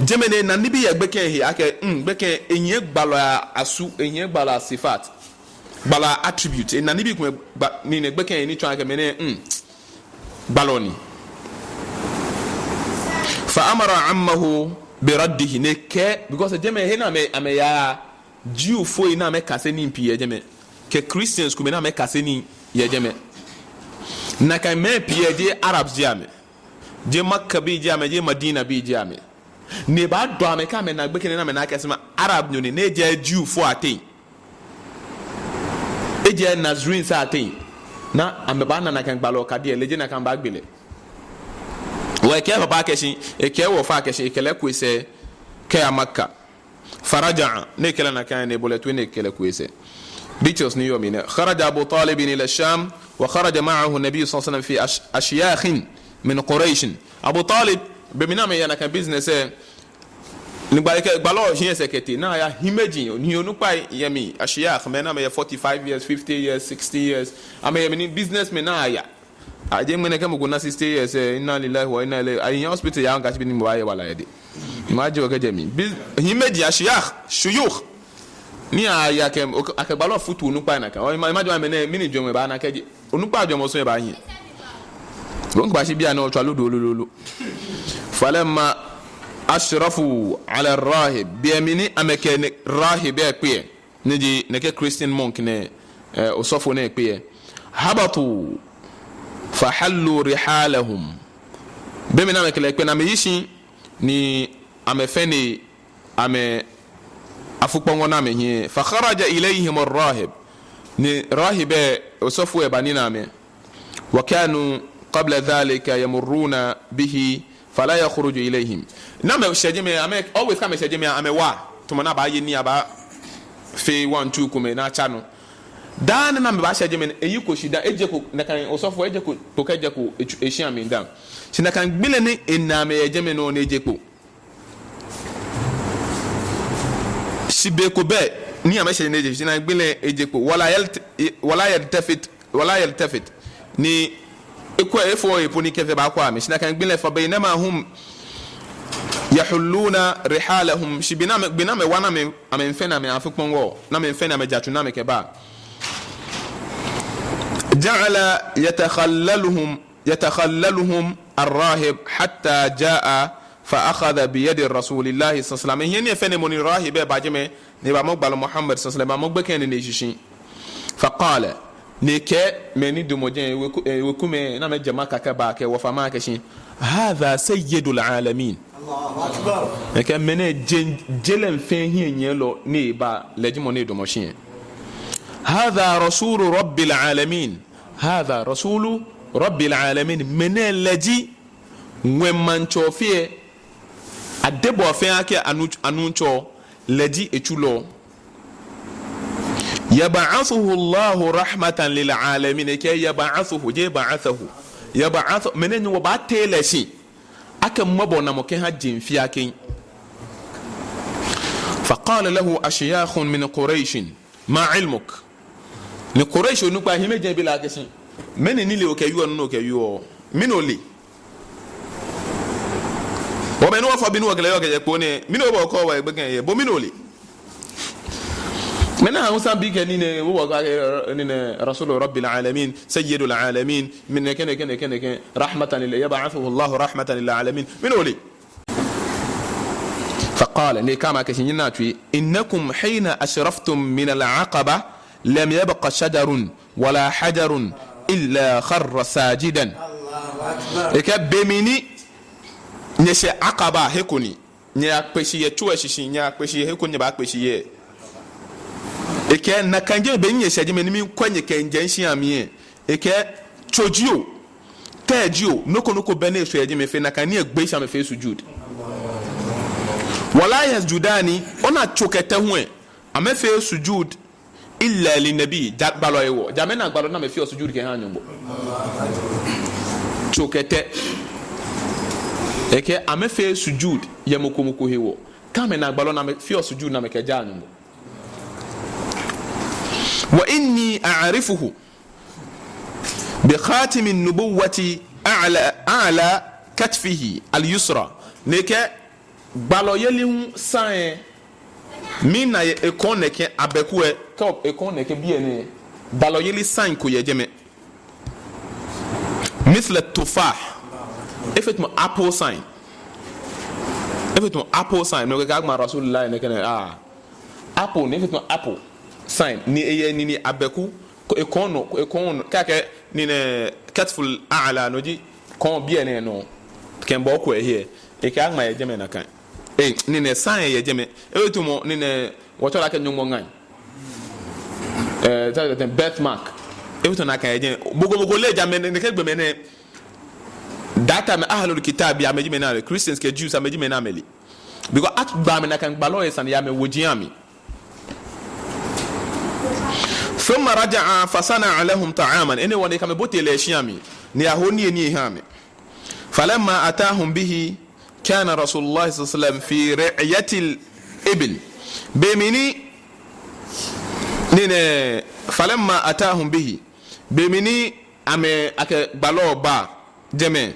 jemene na nibi ya gbeke hi ake gbeke enye gbalo asu enye gbalo sifat gbalo attribute ina nibi ku ni ne gbeke ni twa ake mene gbalo ni fa amara ammahu biraddihi neke because jemene he na me ya Jew foi na me kase ni mpi yejeme ke Christians ku me na me kase ni yejeme na kai me pie je Arabs jame je Makka bi jame je Madina bi jame ne ba do ame ka me na gbe kene na me na kasema Arab nyoni ne je Jew fo atin e je Nazarene sa atin na ame ba na kan gbalo ka de leje na kan ba gbele wa ke ba keshi e ke wo fa keshi e kele ku se ke Makka فرجع نكلنا كان يبولتوين نكلا كويسه بيتوس نيومين خرج ابو طالب الى الشام وخرج معه النبي صلى الله عليه وسلم في اشياخ من قريش ابو طالب بمنام يانا كان بيزنس نبالك بالو هي سكتي نا يا هيمجي نيو نوباي يمي اشياخ منا ما 45 years 50 years 60 years اما يمني بيزنس منا يا aje mene kama kuna 60 years inna lillahi wa inna ilaihi ayi hospital ya ngachi bini mbaye wala yede imaji wakajemi himeji ya shuyukh ni ya kem akabalo futu nupa na ka imaji wa mene mini jomwe ba na keji nupa jomo so ba yin bon ba shi bia na otwa lolo falamma ashrafu ala arrahib bi mini ameke rahib ekpe niji neke Christian monk ne osofo ne ekpe habatu fahallu rihalahum bemina mekele pe na meyishi ni amefeni ame afukpongo na mehi fa kharaja ilayhim arrahib ni rahibe usofu e banina me wa kanu qabla dhalika yamurruna bihi fala yakhruju ilayhim na me shejeme ame always kama shejeme ame wa tumana ba yini aba fe 1 2 kume na chano dan na me ba shaje men eyi ko shida eje ko na kan osofo eje ko to ka eje ko eshi amenda shi na kan gbile ni enna me eje men no eje ko sibe ko be ni ame shaje ne eje shi na gbile eje ko wala yaltafit ni eko efo eponi kefe ba kwa me shi na kan gbile fa bainama hum yahulluna rihalahum shi bina me wana me amenfena me afukpongo na me mfena me jatu na me keba جعل يتخللهم الراهب حتى جاء فأخذ بيد الرسول الله صلى الله عليه وسلم يعني فنموني راهب باجمه نبا مقبل محمد صلى الله عليه وسلم مقبكين نيشيشين فقال نيكي مني دموجين وكومي نام جماعة كباك وفماك شين هذا سيد العالمين الله أكبر نيكي مني جلن فين يلو نيبا لجموني دموشين هذا رسول رب العالمين هذا رسول رب العالمين من الذي ومن توفيه adebo afenake anuncho ledi echulo yab'athuhu Allahu rahmatan lil alamin ke yab'athuhu je ba'athuhu yab'athu menen wo ba teleshi aka mabona mo ke hajin fiakin faqala lahu ashyakh min quraish ma ilmuk ni quraish nu pa himeje bi la kesin menen ni le o ke yu no ke yu minoli bo benu wa fa binu wa gele yo ke pone mino bo ko wa gbegen ye bo minoli منا موسى بيك نين هو نين رسول رب العالمين سيد العالمين من كن رحمة يبعثه الله رحمة للعالمين من ولي فقال ني كما كشيناتي إنكم حين أشرفتم من العقبة لم يبق شجر ولا حجر إلا خر ساجدا بمني نشي عقبة هكوني نيا بشيء توشيشي نيا بشيء هكوني باك بشيء eke na kanje be nye shaje me nimi kwanye kenje nshia mi eke chojio tejio noko bene so yaje me fe na kan egbe sha me fe sujud wala yasjudani ona chokete ho ame fe sujud illa li nabi balo ewo jame na gbalo na me fe sujud ke han nyombo chokete eke ame fe sujud ye mokomoko hewo kame na gbalo na me fe sujud na me ke ja nyombo وإني أعرفه بخاتم النبوة أعلى كتفه اليسرى نك بالو يلي سان من يكون نك أبكوه كوب يكون نك بينه بالو يلي سان كو يجمع مثل التفاح إفتم أبو سان إفتم أبو سان نك كأجمع رسول الله نك أبو نفتم أبو sign ni eye ni abeku ekono kake ni ne catful a'la noji kon bien ne no kembo ko here e ka ma ye jeme na kan ni ne sign ye jeme e to mo ni ne woto la ke nyongo ngan that birthmark e to na kan ye jeme bogo le jame ne ke gbe me ne data me ahlul kitab ya meji me na Christians ke Jews meji me na meli because at ba me na kan gbalo ye san ya me wojiami ثم رجع فصنع لهم طعاما اني وني كم بوتي لشيامي ني اهوني ني هامي فلما اتاهم به كان رسول الله صلى الله عليه وسلم في رعيه الابل بمني ني فلما اتاهم به بمني ام اك بالو با جمع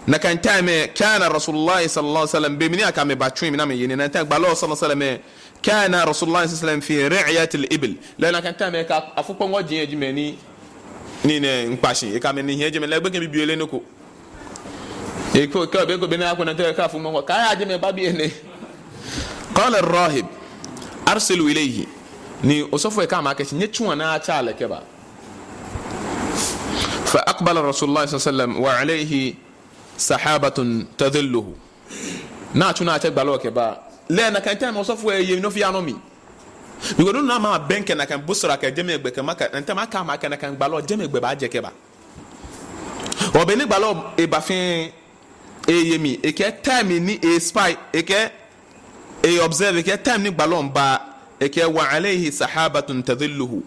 نكان تامي كان رسول الله صلى الله عليه وسلم بمني اكام باتوي من امي ني نتا بالو صلى الله عليه وسلم كان رسول الله صلى الله عليه وسلم في رعية الإبل لأن كان تامي أفوكم وجه يجمعني نين نقاشي يكامل نيه يجمع لا بكم بيبيله نكو يكو كابيكو بنا أكو نتوه كافو مو كاي يجمع بابي إني قال الراهب أرسلوا إليه ني أصفوا كام أكش نتشوانا أشال كبا فأقبل رسول الله صلى الله عليه وسلم وعليه سحابة تذله ناتشونا أشال بالو كبا lena kan time osofu ye no fia no mi because no na ma benke na kan busra ka jeme egbe kan maka ntama aka ma kan kan gbalo jeme egbe ba je ke ba obeni gbalo e ba fin yemi e ke time ni e spy e ke e observe e ke time ni gbalo mba e ke wa alayhi sahabatun tadhilluhu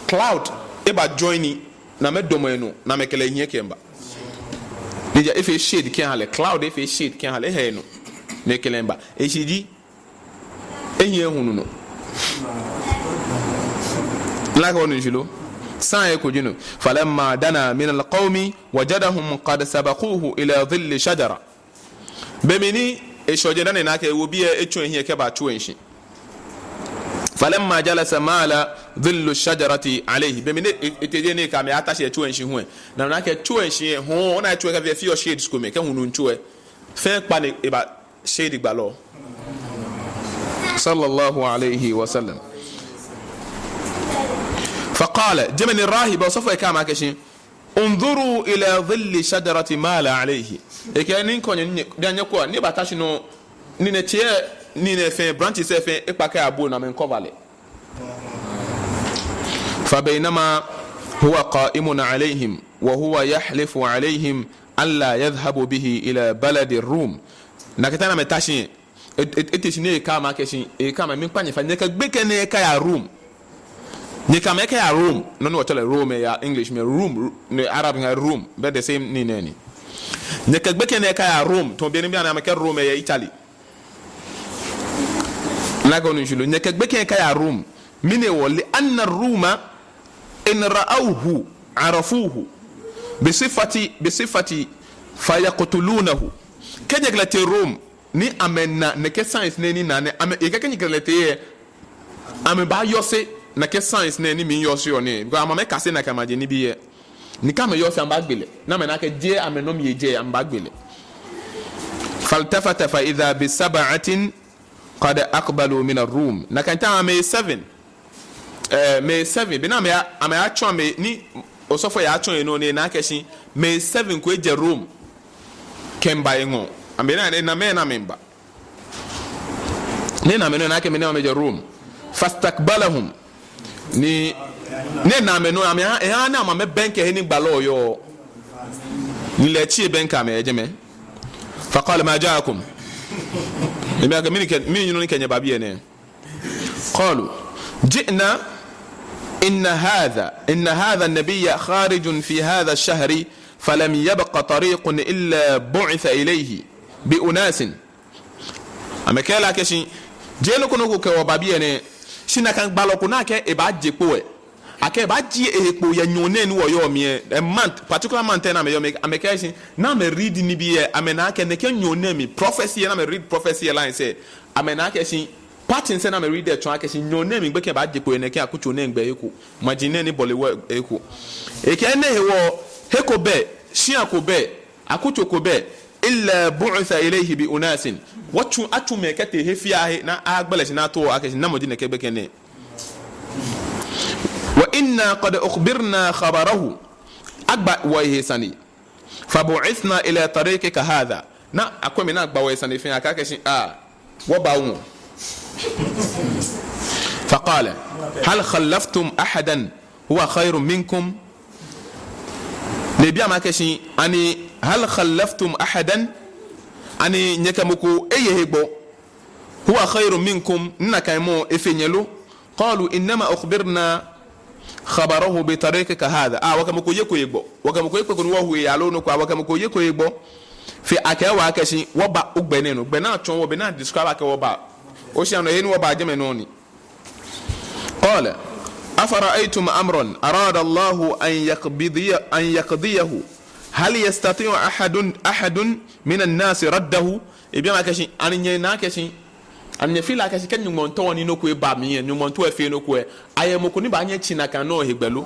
cloud e ba joini na me domo enu na me kele hie kemba dija if e shade kan hale cloud if e shade kan hale he no ne kelemba eshiji enye hunu no la ko njulo sa ko jinu falamma dana min alqawmi wajadahum qad sabaquhu ila dhill shajara bemini eshoje dana na ke wobi echu ehie ke ba chu enshi falamma jalasa mala dhill shajarati alayhi bemini eteje ne ka me atashe echu enshi hu na ke chu enshi hu na chu ka ve fi o shade sko me ke hunu nchu e fe pa ne e ba shade gbalo sallallahu alayhi wa sallam فقال جمن الراهب وصفه كما كشي انظروا الى ظل شجره مال عليه ekeni konye danye ko ni batashi no ni ne tie ni ne fe branches fe ipaka abo na men kovale فبينما هو قائم عليهم وهو يحلف عليهم الا يذهبوا به الى بلد الروم nakitana metashi etishine kama keshi kama mimpanye fa neka gbeke ne ka ya room ni kama ka ya room no no tell room ya english me room ne arab nga room be the same ni nani neka gbeke ne ka ya room to be ni bia na me ka room ya italy la ko njulo neka gbeke ka ya room mine wali anna ruma in ra'awhu arafuhu bisifati fayaqtulunahu kenya glate room ni amena ne ke science ne ni nane ame e ka kenya glate ye ame ba yose na ke science na ni mi yose yo ne because ama me kase na kama je ni bi ye ni kama yose amba gbele na me na ke je ame no mi je amba gbele faltafata fa idha bi sab'atin qad aqbalu min ar-rum na kan ta ame 7 me 7 bi na me ame atwa me ni osofo ya atwa no ne na keshi me 7 ko je Rome kemba yengo ame na me na memba ne na me no na ke me na me je Rome fastakbalahum ni ne na me no ame na ma me benke he ni gbalo yo ni le chi benka me eje me faqala ma ja'akum لما من ينوني كان يبابيه قالوا جئنا إن هذا النبي خارج في هذا الشهر فلم يبق طريق إلا بعث إليه بأناس أما كلا كشي جيلو كنوكو كوابابيه شنا كان بالوكونا كي إباد جيكوه ake ba ji ekpo ya nyone ni wo yo me a month particular month na me yo me amekaishi na me read ni bi e amena ake ne ke nyone mi prophecy na me read prophecy line say amena ake shi pattern say na me read the try ake shi nyone mi gbe ke ba jekpo ne ke akucho ne ngbe eku magine ni bole eku eke ne he wo heko be shi akobe akucho kobe illa bu'tha ilayhi bi unasin watu atu me kete hefia na agbele shi na to ake shi na modine ke gbe ke ne وإنا قد أخبرنا خبره أكبر ويهسني فبعثنا إلى طريقك هذا نا أكو منا أكبر ويهسني فين أكاكشي وباومو فقال هل خلفتم أحدا هو خير منكم لبيا ما كشي أني هل خلفتم أحدا أني نكمكو أيهبو هو خير منكم نكايمو إفينيلو قالوا إنما أخبرنا خبره بطريقك هذا وكمكو يكو يغبو وكمكو يكو كنو هو يالونو كو وكمكو يكو يغبو في اكاوا akashi woba ugbenenu gbena atwon wo be na describe akawa woba o shi ano yenu woba ajemenoni qala afara'aytum amran arada Allah an yaqdiyahu hal yastati'u ahadun min an-nas raddahu ibya akashi anye na akashi anya feel like kan nyumonto woni no ko ba mi nyumonto afi no ko ayemoko ni ba anya china kan no hegbelu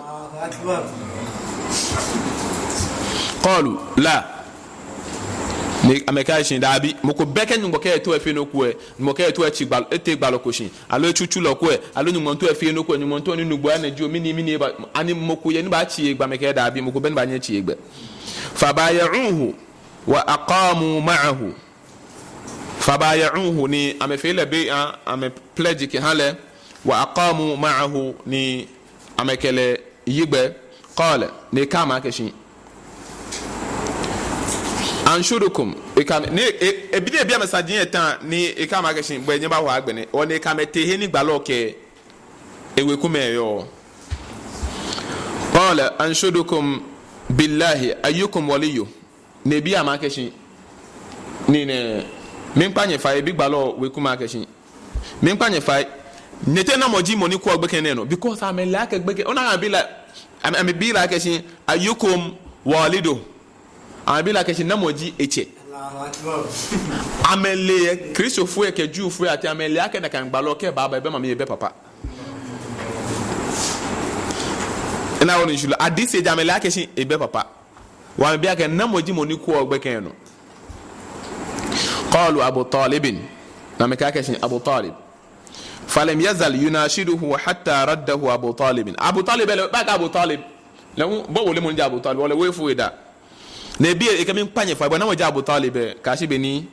qalu la ni ameka shin dabi moko beke nyumboke to afi no ko nyumboke to achi gbal ete gbalo ko shin alo chuchu lo ko alo nyumonto afi no ko nyumonto ni nugbo na ju mini ba ani moko ye ni ba chi egba meke dabi moko ben ba anya chi egba fabayuhu wa aqamu ma'ahu fabayuhu ni amefele be ame pledge ki hale wa aqamu ma'ahu ni amekele yigbe qala ni kama keshi anshurukum ikam ni ebide bia message etan ni ikama keshi gbe nyi ba ho agbene o ni kamete he ni gbaloke ewe kumeyo qala anshurukum billahi ayyukum waliyu ne bia ma keshi ni ne mimpanye fa ebi gbalo we kuma keshi mimpanye fa nete na moji moni ko gbekene no because am like gbeke ona be like am be like keshi ayyukum walidu am be like keshi na moji eche Allahu akbar amele Kristo fu ke ju fu ati amele ake na kan gbalo ke baba be mama ye be papa ina woni shulu adise jamele ake shi ebe papa wa be ake na moji moni ko gbekene no قالوا أبو طالب نمكاكشين أبو طالب فلم يزل يناشده حتى رده أبو طالب أبو طالب بقى أبو طالب لو بقول لمن جاء أبو طالب ولا ويفو إذا نبي إكمل بني فبنا وجاء أبو طالب كاشبني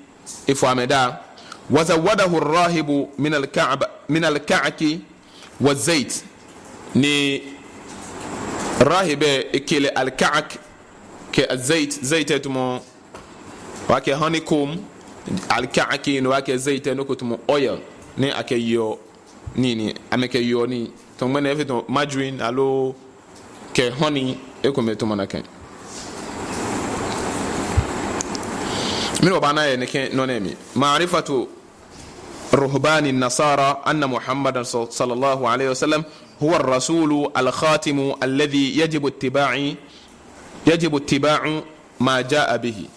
إفوامدا وزوده الراهب من الكعك والزيت ني راهب إكل الكعك كالزيت زيت تمو وكي هونيكوم alkaaki no wake zaite no kutumo oil ne akeyo nini amekeyo ni to ngene efeto margarine alo ke honey ekometo manake mino bana ye ne no nemi ma'rifatu ruhban an-nasara anna muhammadan sallallahu alayhi wasallam huwa ar-rasul al-khatim alladhi yajibu ittiba'u ma jaa bihi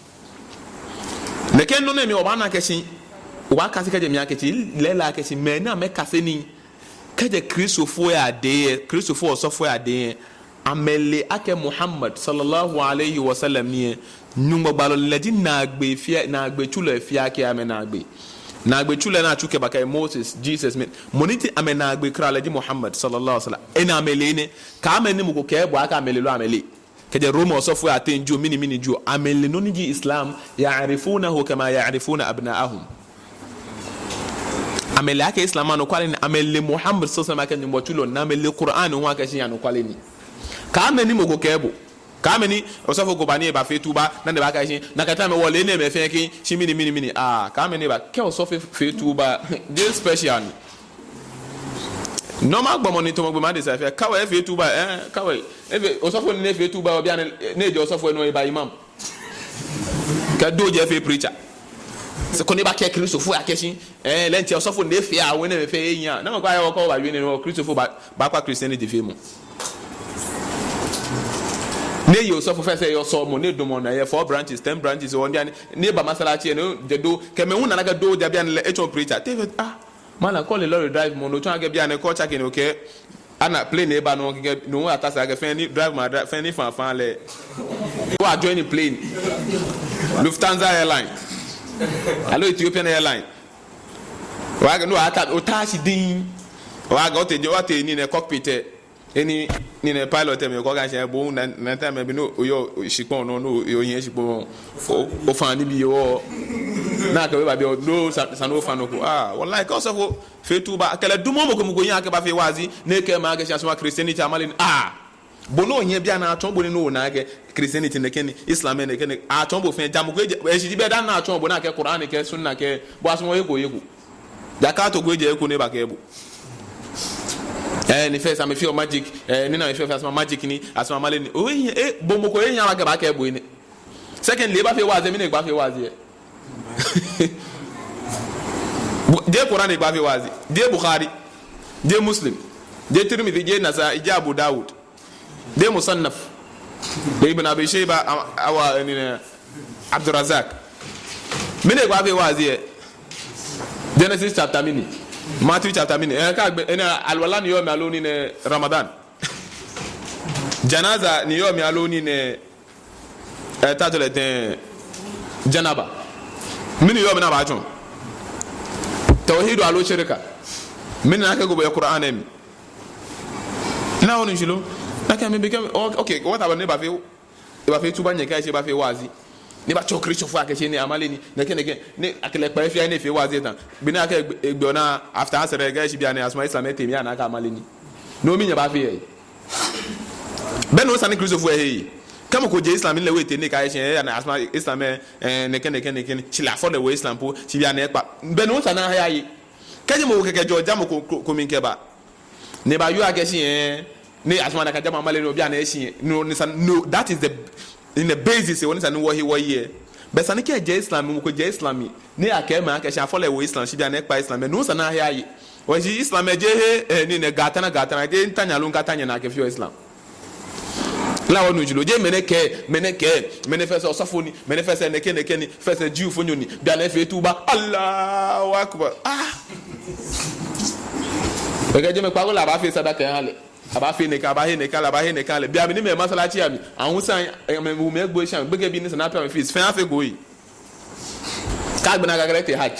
leken no nemi obana keshi wa kasi ka jemi akechi lela keshi me na me kaseni kaje kristofo ya de kristofo osofo ya de amele ake Muhammad sallallahu alaihi wasallam ni nyumba balo ladin na agbe chulo fia ke amena agbe na agbe chulo na chuke baka Moses Jesus moniti amena agbe kra ladi Muhammad sallallahu alaihi wasallam ena amele ne ka amene mu ko ke bo aka amele lo amele kaje Roma osofo ya tenju mini ju amele no ni Islam ya'rifunahu kama ya'rifuna abna'ahum amele ake Islam no kwale ni amele Muhammad sallallahu alaihi wasallam ake chulo na amele Qur'an wa ka shi ya no kwale ni ka amene mu ko ke bo ka amene osofo ko bani e ba fetuba na ne ba ka shi na kata me wole ne me fe ki shi mini ka amene ba ke osofo fetuba this special normal gbo money to mo gbe ma de sa fe ka we fetuba ka we osofo ne fetuba obi an ne je osofo no e ba imam ka do je fe preacher se ko ne ba ke Christopher akeshi lenti osofo ne fe a we ne me fe eyan na mo kwa yo ko ba wi ne no Christopher ba kwa Christianity fe mu ne yo so for say yo so mo ne do mo na ye 4 branches 10 branches on dia ne ba masalachi ne de do ke me una na ga do dia bia ne echo preacher David man call the lorry drive mo no twan ga bia ne culture ke no ke ana plane e ba no ke no atasa ga fe ni drive ma drive fe ni fan le go a join the plane Lufthansa airline hello Ethiopian airline wa ga no ata o taxi din wa ga o te jo ate ni ne cockpit eni ni ne pilot me ko ga se bo na time be no yo shipon no yo yin shipon o fan ni bi yo na ka we ba bi no sa no fan no ko wallahi ka so fo fe tuba kala dumo mo ko mo yin aka ba fe wazi ne ke ma ga sha Christianity amale bono yin bia na aton bo ni no na ga Christianity ne ken Islam ne ken aton bo fe jam ko e shi be dan na aton bo na ke Quran ke sunna ke bo aso mo yego jakato go je ko ne ba ke bu ni first am feel magic ni na feel first magic ni asma male ni o bo mo ko yin ala ga ba ka ebo ni second le ba fe waze mi ne gba fe waze de Quran ne gba fe waze de Bukhari de Muslim de Tirmidhi de Nasa'i de Abu Dawud de Musannaf de Ibn Abi Shayba awa ni Abdul Razzaq mi ne gba fe waze Genesis chapter mini Matthew chapter mini ka alwala ni yomi aloni ne Ramadan janaza ni yomi aloni ne tatole ten janaba mini yomi na ba chon tauhid alo shirka mini na ka go be Qur'an mi na wonu shilo na ka me be okay what about ne ba fe tuba nye ka se ba fe wazi ni ba chokri chofu akese ni amale ni neke ne akele pa fi ani fe wazi tan bi na ka egbe na after asere ga shi bi ani asma Islam temi ana ka amale ni no mi nya ba fe ben no sani Christopher he kama ko je Islam le we te ne ka she na asma Islam neke chila for the way Islam po shi bi ani pa ben no sana ha yi kaje mo keke jo jam ko min ke ba ne ba yu akese ne asma na ka jam amale no bi ana shi no that is the in the basis when it's an what here but san ke je Islam mo ko je Islam ni akema ka sha follow Islam shi bia na ekpa Islam no san ahia yi o ji Islam je he ni ne gatana je ntanya lo nkatanya na ke fi Islam la wonu julo je mene fese osafoni mene fese neke ni fese jiu fonyoni bia na fe tuba Allahu akbar je me kwa la ba fe sadaka hale aba fe ne ka ba he ne ka le bia mi ni me masalachi ami ahun san me gbo shan gbege bi ni sana pa me fees fe afi go yi ka gbe na ga gre te hajj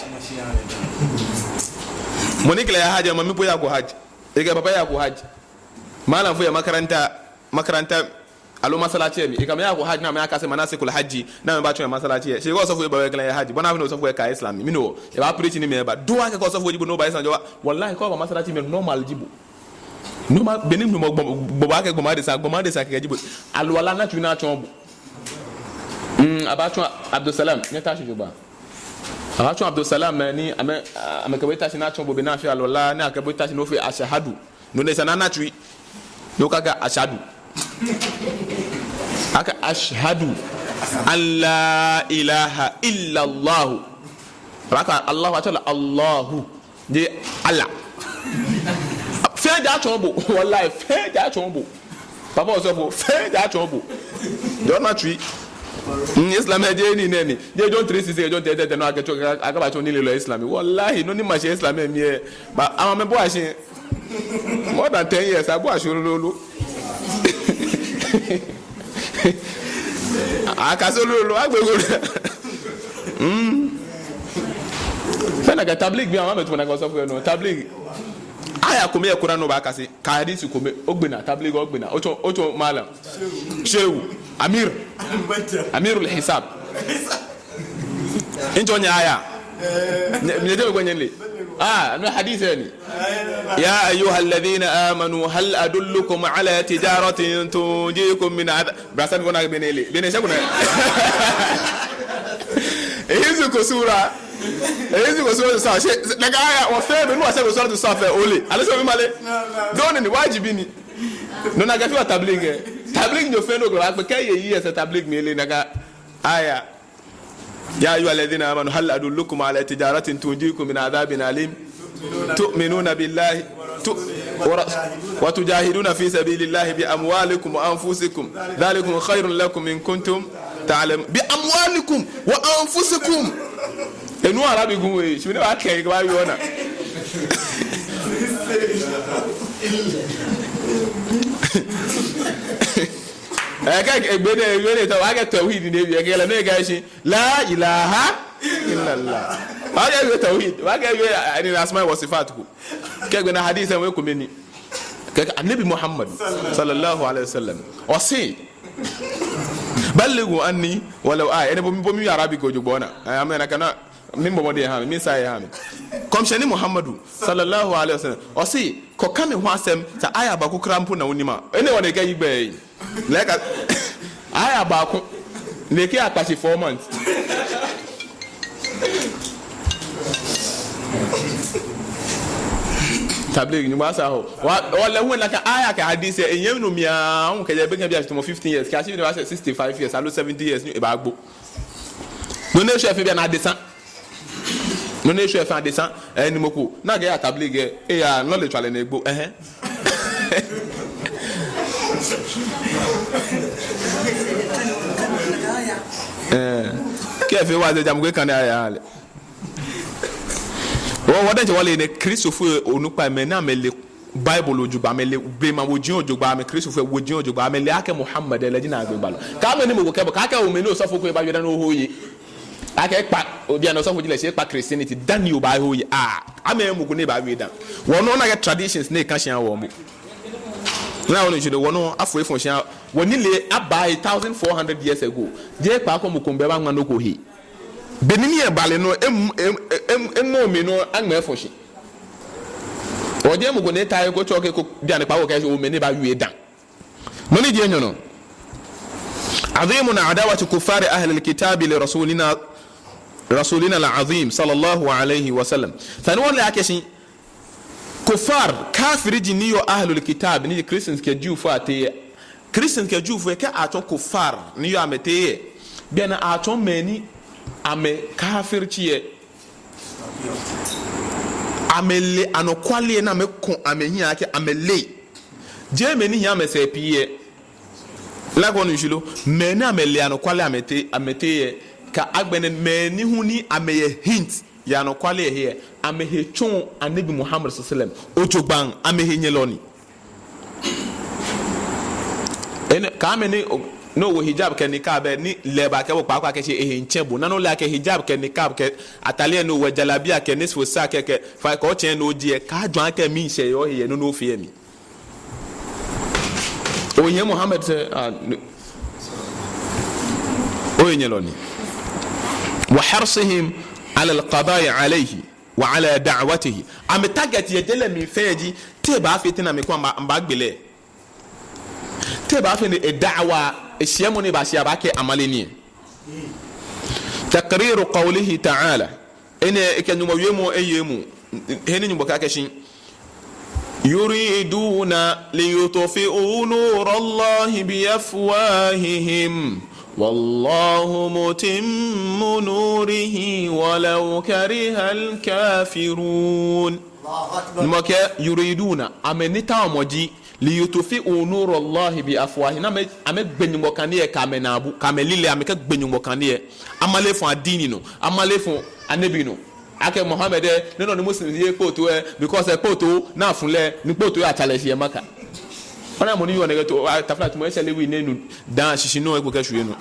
monikle ya hajj ma mi bo ya go hajj e ga baba ya go hajj malam fu ya makaranta alo masalachi mi e ka me ya go hajj na me aka se manasikul hajji na me ba tun masalachi e se go so fu e ba ya hajj bona no so fu e ka Islam mi no e ba preach ni me ba do aka ko so fu jibo no ba Islam jo wallahi ko ba masalachi me normal jibo no ma benim no boba ke gboma de sa ke jibo alwala na tuna chombo abacho Abdul Salam ne ta shi juba abacho Abdul Salam ni amekabeta shi na chombo be na fi alwala na akabeta shi no fi ashhadu no ne sana na tui no kaga ashhadu aka ashhadu alla ilaha illa Allah raka Allah ta'ala Allahu de Allah fe da chombo wallahi fe da chombo papa osofo fe da chombo do na tui Islam je ni neni je don 360 don tete no agaba to ni le Islam wallahi no ni ma se Islam mi e ba ama me bo ase more than 10 years abu ashurulu akasolulu agbegoro fena ka tabligh bi àwọn metu na ko so fún no tabligh aya ko me ekura no ba kasi ka hadisi ko me ogbena tabligh ogbena ocho malam shehu amirul hisab injo nya aya nyeje ko nyenle no hadisi ni ya ayuha alladhina amanu hal adullukum ala tijaratin tujikum min brasan ko na bene shakuna hizo ko sura sa daga aya wa fe no wasa ko sura to safa ole ale so mi male don ni wajibi ni no na gafi wa tabligh no fe no ko ba kai yi esa tabligh mi le daga aya ya ayu alladhina amanu hal adullukum ala tijaratin tujikum min adhabin alim tu'minuna billahi wa tujahiduna fi sabilillahi bi amwalikum wa anfusikum dhalikum khairun lakum in kuntum ta'lamun bi amwalikum wa anfusikum enu arabi gun we shibine wa kai ga yo na egbede to wa ga tawhid ni bi ga la ne ga shi la ilaha illallah wa ga tawhid wa ga ani asma wa sifatuhu ke gna hadith we ko meni ke annabi muhammad sallallahu alaihi wasallam o si ballighu anni walau ene bo mi arabi ko jogbona amena kana min bo de ha min sai ha comme cheni muhammadu sallallahu alaihi wasallam o si ko kame ho asem ta aya ba ko krampo na wonima ene wona ga yigbe like aya ba ko ne ke apasi 4 months tabligh ni wasa ho wala hu na ka aya ka hadisi enyem no mia hu ka je be kan bi asito 15 years ka shi ni wasa 65 years alo 70 years ni e ba gbo no ne chef bi na desan no ne chef en desan ni moko na ga ya tabligh e ya knowledge wala na egbo kefe wa de jamgwe kan aya ale wodan je wale ne Christophe onupa me na mele Bible ojugba mele brema wojin ojugba me Christophe wojin ojugba mele ake Muhammad ele jina agbegba ka me ni mo ko ka o me no so foko e ba yoda no hoye ake pa obi an so fo jile se pa Christianity dani o ba hoye ame mu ko ne ba wi dan wono na get traditions ne ka hia wo mo na wono jide wono afo fo hia woni le abai 1400 years ago je pa ko mu ko be ba nwa no ko he benini e bale no emo me no anma efoshi oje mu go ne tai ko choke ko bia ne pa wo ka o me ne ba wi dan no ni je nyono azimuna adawati kuffar ahli alkitab li rasulina alazim sallallahu alayhi wa sallam tanwon la akeshi kuffar kafiri jiniyo ahli alkitab ni christians ke Jew fo ate christians ke Jew fo ke ato kuffar ni yo amete bia na ato meni ame kafirchiye amele anokwale na me kon amehia ake amele je meni hia me se piye la gonu jilo meni amele anokwale amete ka agbene meni huni ameye hint ya anokwale he amehe chon anabi muhammad sallallahu alaihi wasallam ojogban amehe nyeloni ene ka meni no wo hijab ke niqab ni leba ke wo pa ke se ehinchebo nanu la ke hijab ke niqab ke atale no wo jalabia ke nisfo sa ke fa ko chen no die ka dwan ke mi se yo he no fie mi o yen muhammad se o yen loni wa harsihim ala alqada'i alayhi wa ala da'watihi am target ye jele mi feji te ba fitina mi ko mba gbele te ba fe ni da'wa الشيء من باشي باكي عمليني تقرير قوله تعالى ان كان يمو ايمو هنا نبقى كشين يريدون ليطفئوا نور الله بأفواههم والله متم نوره ولو كره الكافرون نمك يريدون امنتا موجي liyutufi'u nuru Allah bi afwahina ame gbenyumo kaniye kamenabu kamelile ame ka gbenyumo kaniye amale fun adini no amale fun anabi no ake Muhammad ne no Muslims ye poto because poto na funle ni poto ya challenge ye maka ona mo ni yo ne to tafla to mo ese lewi ne nu dan shishi no ego ka hwe no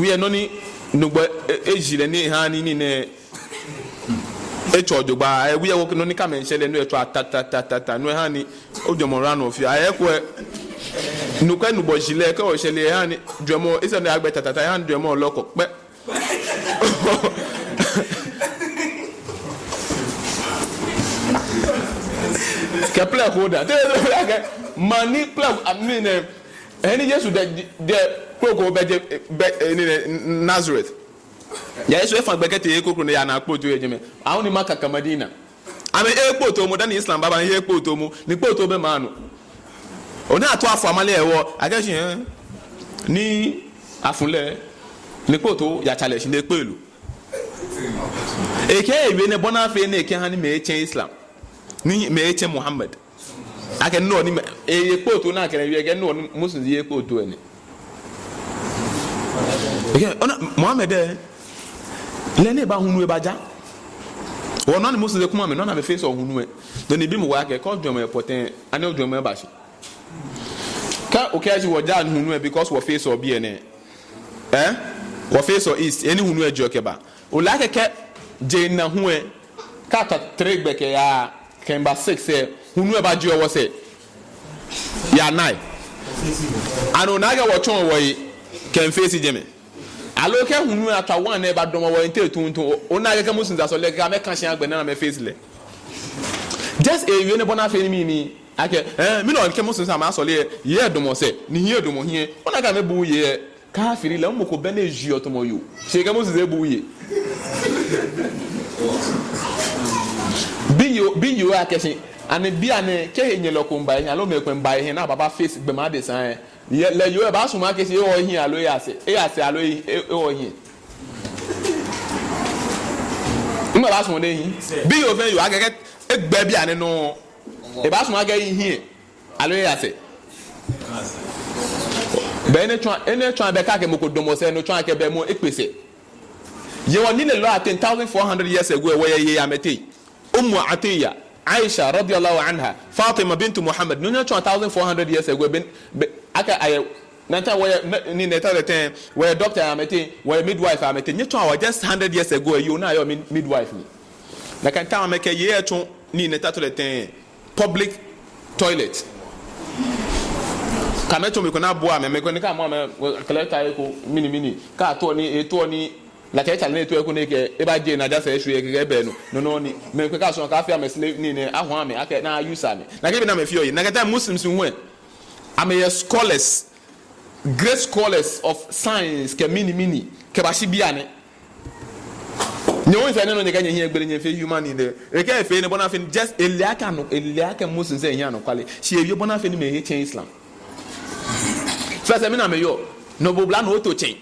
we no ni no gba ejire ni ha ni ne echo jogba we wo no ni ka mention le no echo atata no ha ni ojomo ran of ya ekwe no ka nu bo jile ka o sele ha ni dwomo ise no agbe tata ha dwomo loko pe que play hoda mani play amine eni Jesus de koko be Nazareth ya Yesu efa gbekete ekoko ne ya na kpoto ejeme awon ni Makka Madina ame ekpoto mo dan Islam baba ye ekpoto mo ni kpoto be manu ona ato afo amale ewo agashi ni afunle ni kpoto ya challenge ni pelu eke ewe ne bona fe ne eke hani me eche Islam ni me eche Muhammad ake no ni e kpoto na kere wi eke no Muslims ye kpoto ene eke ona Muhammad le ne ba hunu e baja wona ni Muslims kuma me no na me face hunu e do ni bi mu wa ke ko dwom e poten ane dwom e ba shi ka okaji wo ja hunu e because wo face obi ene wo face or east eni hunu e jokeba o la ke je na hu e kata 3 beke ya kemba 6 e hunu e ba je wo se ya 9 ano na ga wo chon wo yi kem face jeme alo ke hunu atwa 1 e ba domo wo ente tuntu o na ga Muslims aso le ga me kan shan agbe na me face le just e we ne bona fe ni mi ake mi no ke Muslims am aso le ye domo se ni ye domo hie ona ga me bu ye kafiri la mo ko bene jio to mo yo se ga Muslims e bu ye biyo akesin ane bi ane ke enye lokumba enya lo me kwemba ihe na baba face gbe ma de san le yo e ba suma kesin e o hin alo ya se alo e o hin mo ba suma de hin biyo fe yo agege egbe bi ane no e ba suma agege hin alo ya se be ene twan be ka ke mo ko domo se no twan ke be mo epese ye woni le lo at 1400 years ago e wo ye amete Atiya Aisha radiyallahu anha Fatima bint Muhammad no 1400 years ago aka aye nanta wo ni neta the ten wo doctor amete wo midwife amete nyeto awa just 100 years ago you na your midwife ni na kan ta ameke ye eto ni neta to the ten public toilet kameto me ko na bo ame me ko ni ka mo me koleta eko mini ka to ni la checha le to ekune ke e ba je na ja se hwe ke be no ni me ko ka so ka afia me slave ni ne ahwa me ake na use me na ke bi na me fio yi na ke Muslims hu am a scholars great scholars of science ke mini ke ba shi bia ne nyo nse ne no ne ka nye egbere nye fe human ni de e ka fe ne bona fe just eliaka Muslims e hia no kwale shi e bona fe ni me he chen Islam first me na me yo no bobla no to chen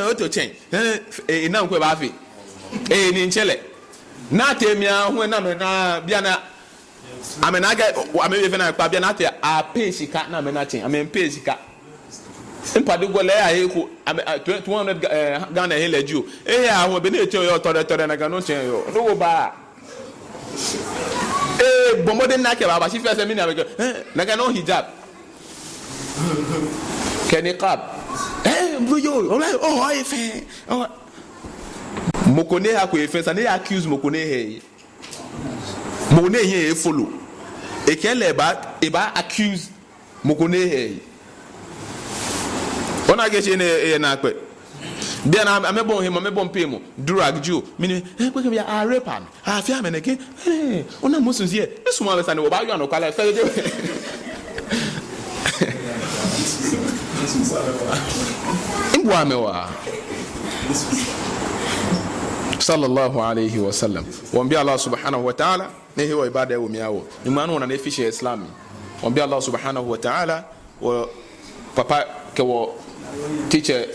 oto chen na nkwe ba afi ni nchele na temia hu na me na bia na amena ga amebe fe na pa bia na te a pesika na me na chen amen pesika impade go le ya eku 200 Ghana hele ju ya hu be na eche yo tore na ga no chen yo no ba bomode na ke baba shi fese mi na be na ga no hijab keniqab efe mokone ha ko efe sa ne accuse mokone he mokone he follow ekele ba accuse mokone he ona ge che ne na pe bia na amebon he amebon pe mo drug ju mini ko ke bia a rape a fi ameneke ona Muslims here eso mo be sa ne wo ba yo no kala fe Imwamewa sallallahu alayhi wa sallam wambia Allah subhanahu wa ta'ala ne hiyo ibada ya umiao ni maana wananefisha Islami wambia Allah subhanahu wa ta'ala wa papa kwa teacher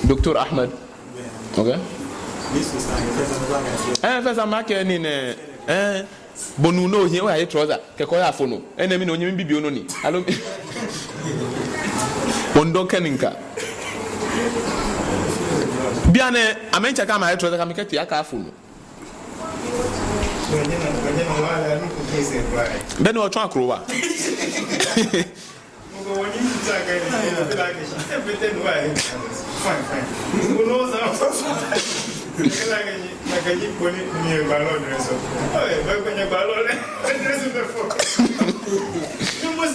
Dr. Ahmed okay fesa make ni ne bonu no hi wa trouser ke ko ya fono enemi no nyimi bibio no ni alo Bondo keninka biane amencha kama ayeto kama keti yaka afunu bene o twa akrowa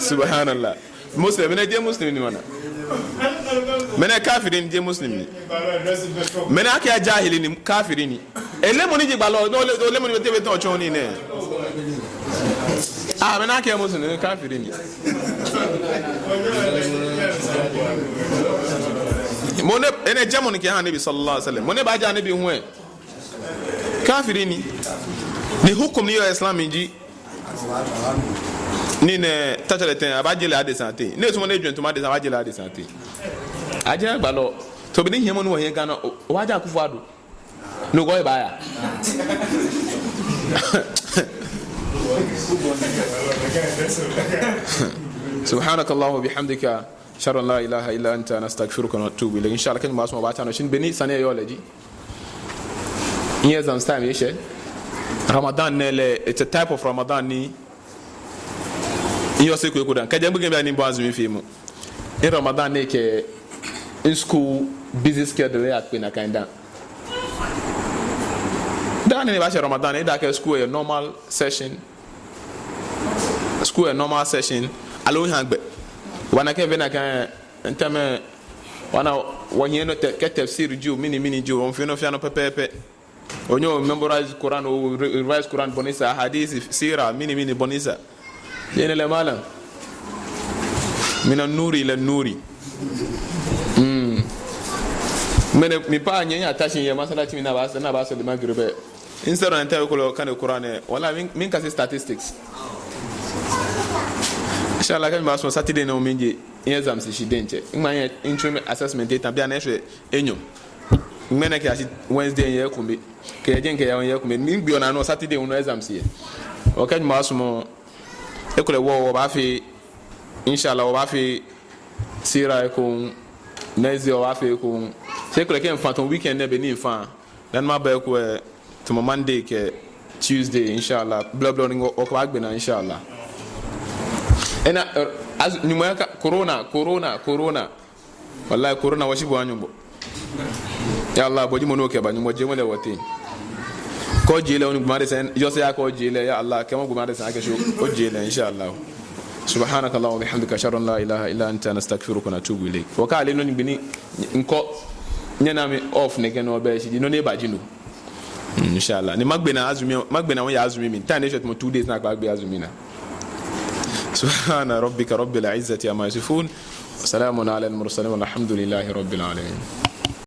subhanallah muslim mena je muslim ni mana mena kafirin je muslim ni mena ake jahili ni kafirin ni elemo ni je gbalo no elemo ni tebe ton chon ni ne mena ake muslim ni kafirin ni mone ene jamon ke ha nabi sallallahu alaihi wasallam mone ba ja nabi huwe kafirin ni hukum ni islam inji ni ne tachalete abajele ade santé ne tumo ne dwento ma de abajele ade santé aje gbalo to bi ni hemo no wo yen gana o waja kufu ado no go e baya subhanakallahu wa bihamdika shar la ilaha illa anta nastaghfiruka wa natubu ilayk inshallah kan ma asma ba ta no shin beni sane yo leji years and time yeshe ramadan nele it's a type of ramadan ni iyo se ko dan kaje mbuge bi ani bo azumi fi mu in ramadan ne ke in school busy schedule ya pe na kanda dan ne ba she ramadan e da ke school a normal session alo hangbe wana ke bena kan entame wana wanyeno ke tafsir ju mini ju on fino fiano pepe onyo memorize Quran o revise Quran bonisa hadith sira mini bonisa yene le malam mina nuri ila nuri mene mi pa nyanya tashin ya masala timi na ba so de magribe instead on tell ko kan Quran wala min ka statistics inshallah kan ma so Saturday no minje exams shi denche ngmanye interim assessment data bia na ehwe enyo mene ke ashi Wednesday ye kumbi ke jenke ya ye kumbi mi gbi ona no Saturday no exams ye o kan ma so mo ekole wo ba fi inshallah wo ba fi sira ko nezi wo ba fi ko se ekole ke mfa ton weekend ne be ni mfa dan ma ba ko to Monday ke Tuesday inshallah blah blah ngo o ko agbe na inshallah ena as nyumaka corona wallahi corona washibu anyumbo ya Allah boji mono ke ba nyumo je mo le wotin ko jile on gumare sen yo se ya ko jile ya Allah kema gumare sen ake sho o jile inshallah subhanaka Allah wa bihamdika ashhadu an la ilaha illa anta nastaghfiruka wa natubu ilayk wa ka le no ni bini nko nyana mi off ne ke no be shi no ne ba jinu inshallah ni magbena won ya azumi min tan ne shot mo 2 days na gba azumi na subhana rabbika rabbil izzati amma yasifun wa salamun ala al mursalin walhamdulillahi rabbil alamin.